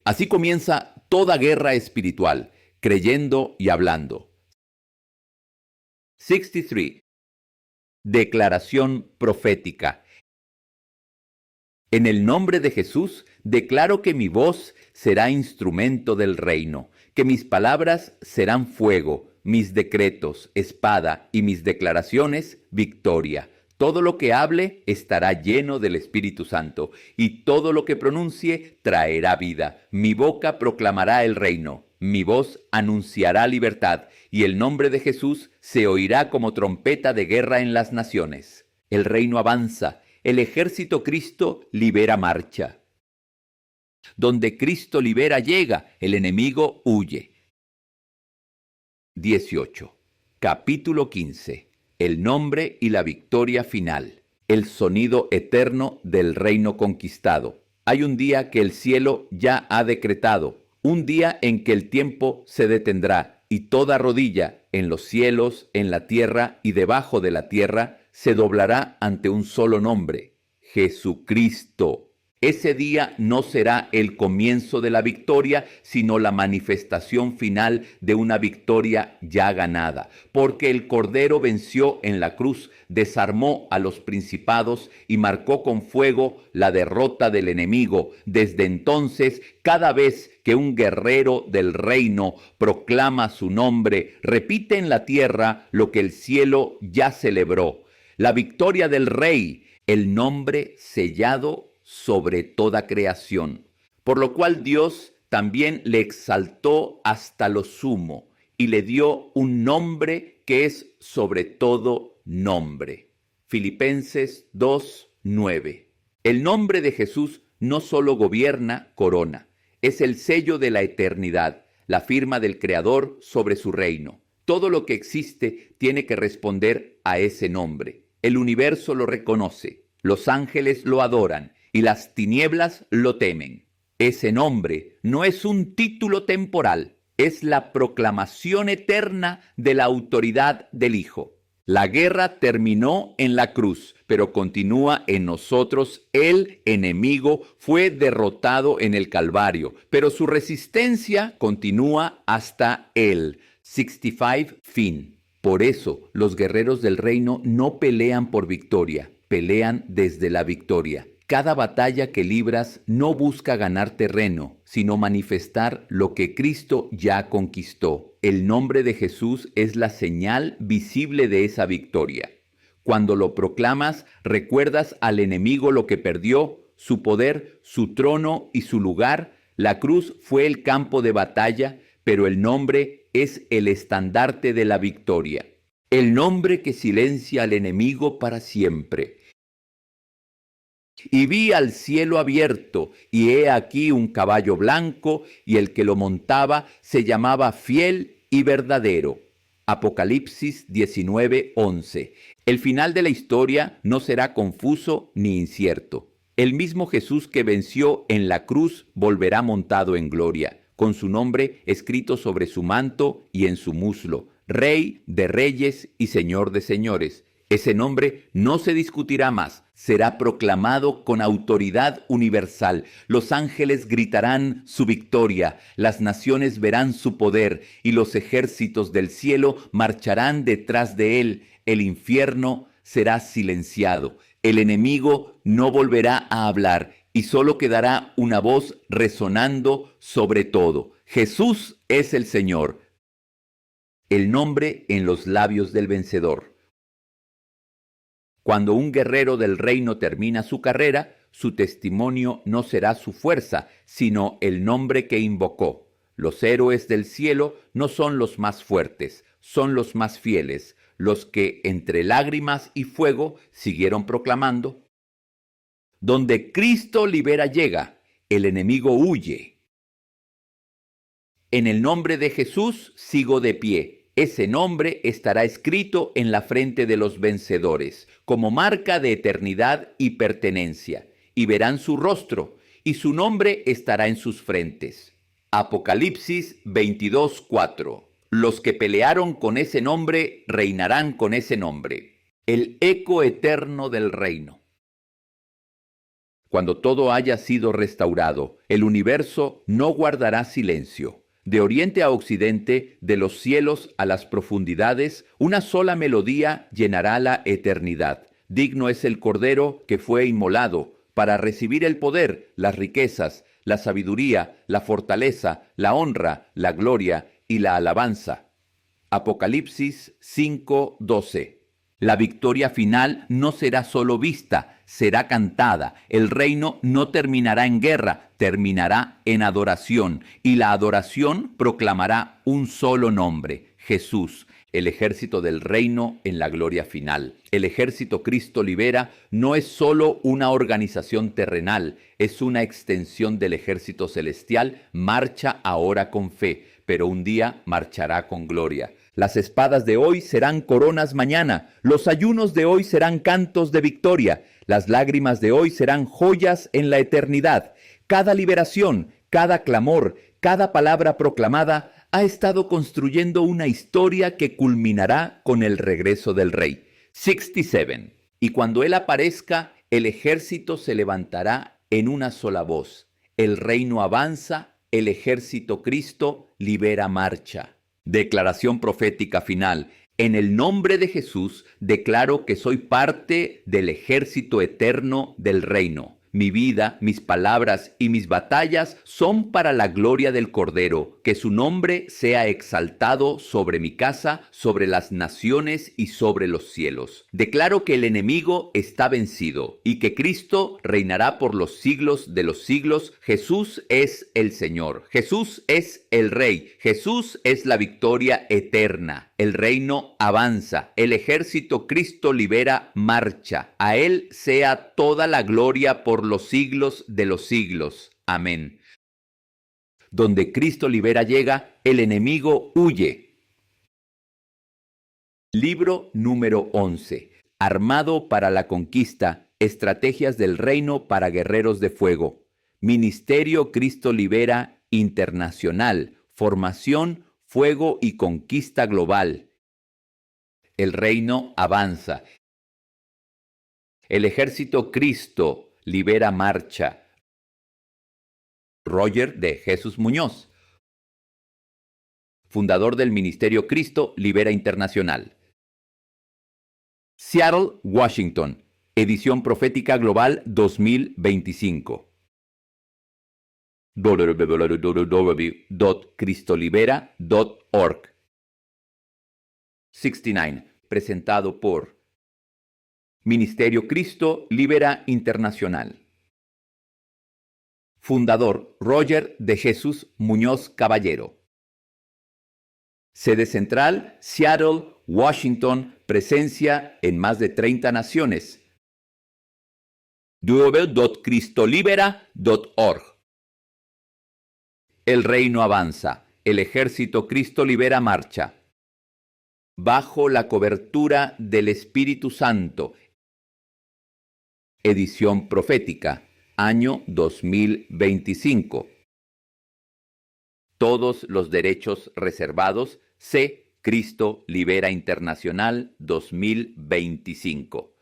Así comienza toda guerra espiritual, creyendo y hablando. 63. Declaración profética. En el nombre de Jesús, declaro que mi voz será instrumento del reino, que mis palabras serán fuego, mis decretos, espada y mis declaraciones, victoria. Todo lo que hable estará lleno del Espíritu Santo, y todo lo que pronuncie traerá vida. Mi boca proclamará el reino, mi voz anunciará libertad, y el nombre de Jesús se oirá como trompeta de guerra en las naciones. El reino avanza, el ejército Cristo libera marcha. Donde Cristo libera llega, el enemigo huye. 18. Capítulo 15. El nombre y la victoria final. El sonido eterno del reino conquistado. Hay un día que el cielo ya ha decretado, un día en que el tiempo se detendrá y toda rodilla en los cielos, en la tierra y debajo de la tierra se doblará ante un solo nombre: Jesucristo. Ese día no será el comienzo de la victoria, sino la manifestación final de una victoria ya ganada, porque el Cordero venció en la cruz, desarmó a los principados y marcó con fuego la derrota del enemigo. Desde entonces, cada vez que un guerrero del reino proclama su nombre, repite en la tierra lo que el cielo ya celebró: la victoria del Rey, el nombre sellado sobre toda creación. Por lo cual Dios también le exaltó hasta lo sumo y le dio un nombre que es sobre todo nombre. Filipenses 2:9. El nombre de Jesús no solo gobierna, corona, es el sello de la eternidad, la firma del Creador sobre su reino. Todo lo que existe tiene que responder a ese nombre. El universo lo reconoce, los ángeles lo adoran y las tinieblas lo temen. Ese nombre no es un título temporal, es la proclamación eterna de la autoridad del Hijo. La guerra terminó en la cruz, pero continúa en nosotros. El enemigo fue derrotado en el Calvario, pero su resistencia continúa hasta el 65 fin. Por eso, los guerreros del reino no pelean por victoria, pelean desde la victoria. Cada batalla que libras no busca ganar terreno, sino manifestar lo que Cristo ya conquistó. El nombre de Jesús es la señal visible de esa victoria. Cuando lo proclamas, recuerdas al enemigo lo que perdió, su poder, su trono y su lugar. La cruz fue el campo de batalla, pero el nombre es el estandarte de la victoria. El nombre que silencia al enemigo para siempre. Y vi al cielo abierto, y he aquí un caballo blanco, y el que lo montaba se llamaba Fiel y Verdadero. Apocalipsis 19:11. El final de la historia no será confuso ni incierto. El mismo Jesús que venció en la cruz volverá montado en gloria, con su nombre escrito sobre su manto y en su muslo: Rey de reyes y Señor de señores. Ese nombre no se discutirá más, será proclamado con autoridad universal. Los ángeles gritarán su victoria, las naciones verán su poder y los ejércitos del cielo marcharán detrás de él. El infierno será silenciado, el enemigo no volverá a hablar y solo quedará una voz resonando sobre todo: Jesús es el Señor. El nombre en los labios del vencedor. Cuando un guerrero del reino termina su carrera, su testimonio no será su fuerza, sino el nombre que invocó. Los héroes del cielo no son los más fuertes, son los más fieles, los que entre lágrimas y fuego siguieron proclamando: donde Cristo libera llega, el enemigo huye. En el nombre de Jesús sigo de pie. Ese nombre estará escrito en la frente de los vencedores, como marca de eternidad y pertenencia, y verán su rostro, y su nombre estará en sus frentes. Apocalipsis 22:4. Los que pelearon con ese nombre reinarán con ese nombre. El eco eterno del reino. Cuando todo haya sido restaurado, el universo no guardará silencio. De oriente a occidente, de los cielos a las profundidades, una sola melodía llenará la eternidad. Digno es el Cordero que fue inmolado para recibir el poder, las riquezas, la sabiduría, la fortaleza, la honra, la gloria y la alabanza. Apocalipsis 5:12. La victoria final no será solo vista, será cantada. El reino no terminará en guerra, terminará en adoración. Y la adoración proclamará un solo nombre: Jesús. el ejército del reino en la gloria final. El ejército Cristo Libera no es solo una organización terrenal, es una extensión del ejército celestial. Marcha ahora con fe, pero un día marchará con gloria. Las espadas de hoy serán coronas mañana, los ayunos de hoy serán cantos de victoria, las lágrimas de hoy serán joyas en la eternidad. Cada liberación, cada clamor, cada palabra proclamada ha estado construyendo una historia que culminará con el regreso del Rey. 67. Y cuando Él aparezca, el ejército se levantará en una sola voz. El reino avanza, el ejército Cristo libera marcha. Declaración profética final. En el nombre de Jesús declaro que soy parte del ejército eterno del reino. Mi vida, mis palabras y mis batallas son para la gloria del Cordero. Que su nombre sea exaltado sobre mi casa, sobre las naciones y sobre los cielos. Declaro que el enemigo está vencido y que Cristo reinará por los siglos de los siglos. Jesús es el Señor. Jesús es el Rey. Jesús es la victoria eterna. El reino avanza. El ejército Cristo libera marcha. A Él sea toda la gloria por los siglos de los siglos. Amén. Donde Cristo libera llega, el enemigo huye. Libro número 11. Armado para la conquista, estrategias del reino para guerreros de fuego. Ministerio Cristo Libera Internacional, formación, fuego y conquista global. El reino avanza. El ejército Cristo libera marcha. Roger de Jesús Muñoz, fundador del Ministerio Cristo Libera Internacional. Seattle, Washington, edición profética global 2025. www.cristolibera.org. 69, presentado por Ministerio Cristo Libera Internacional. Fundador Roger de Jesús Muñoz Caballero. Sede central, Seattle, Washington, presencia en más de 30 naciones. www.cristolibera.org. El reino avanza, el ejército Cristo Libera marcha. Bajo la cobertura del Espíritu Santo. Edición profética. Año 2025. Todos los derechos reservados. C. Cristo Libera Internacional 2025.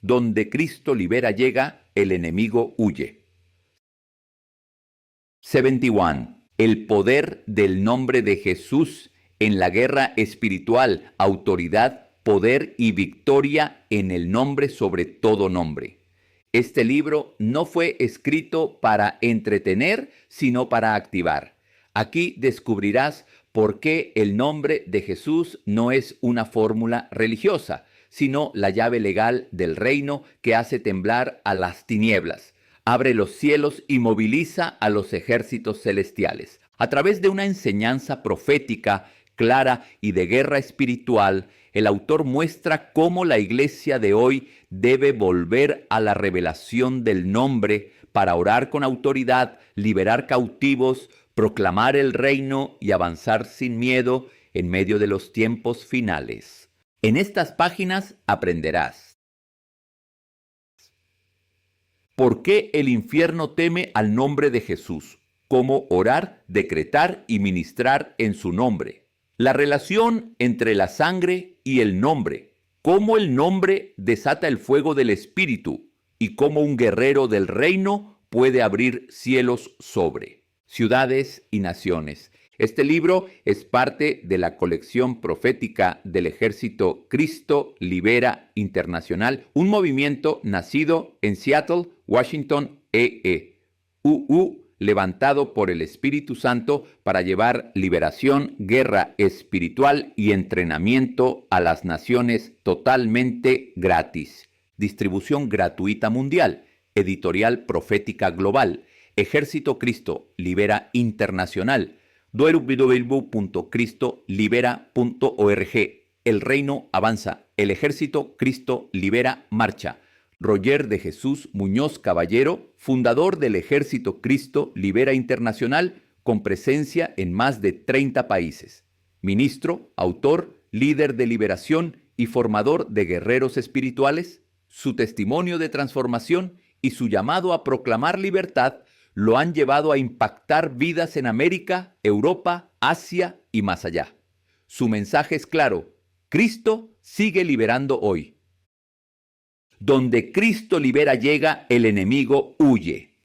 Donde Cristo Libera llega, el enemigo huye. 71. El poder del nombre de Jesús en la guerra espiritual, autoridad, poder y victoria en el nombre sobre todo nombre. Este libro no fue escrito para entretener, sino para activar. Aquí descubrirás por qué el nombre de Jesús no es una fórmula religiosa, sino la llave legal del reino que hace temblar a las tinieblas, abre los cielos y moviliza a los ejércitos celestiales. A través de una enseñanza profética, clara y de guerra espiritual, el autor muestra cómo la iglesia de hoy debe volver a la revelación del nombre para orar con autoridad, liberar cautivos, proclamar el reino y avanzar sin miedo en medio de los tiempos finales. En estas páginas aprenderás por qué el infierno teme al nombre de Jesús, cómo orar, decretar y ministrar en su nombre. La relación entre la sangre y el nombre, cómo el nombre desata el fuego del Espíritu y cómo un guerrero del reino puede abrir cielos sobre ciudades y naciones. Este libro es parte de la colección profética del Ejército Cristo Libera Internacional, un movimiento nacido en Seattle, Washington, levantado por el Espíritu Santo para llevar liberación, guerra espiritual y entrenamiento a las naciones totalmente gratis. Distribución gratuita mundial. Editorial Profética Global. Ejército Cristo Libera Internacional. www.cristolibera.org. El reino avanza. El ejército Cristo Libera marcha. Roger de Jesús Muñoz Caballero, fundador del Ejército Cristo Libera Internacional, con presencia en más de 30 países. Ministro, autor, líder de liberación y formador de guerreros espirituales, su testimonio de transformación y su llamado a proclamar libertad lo han llevado a impactar vidas en América, Europa, Asia y más allá. Su mensaje es claro: Cristo sigue liberando hoy. Donde Cristo libera llega, el enemigo huye.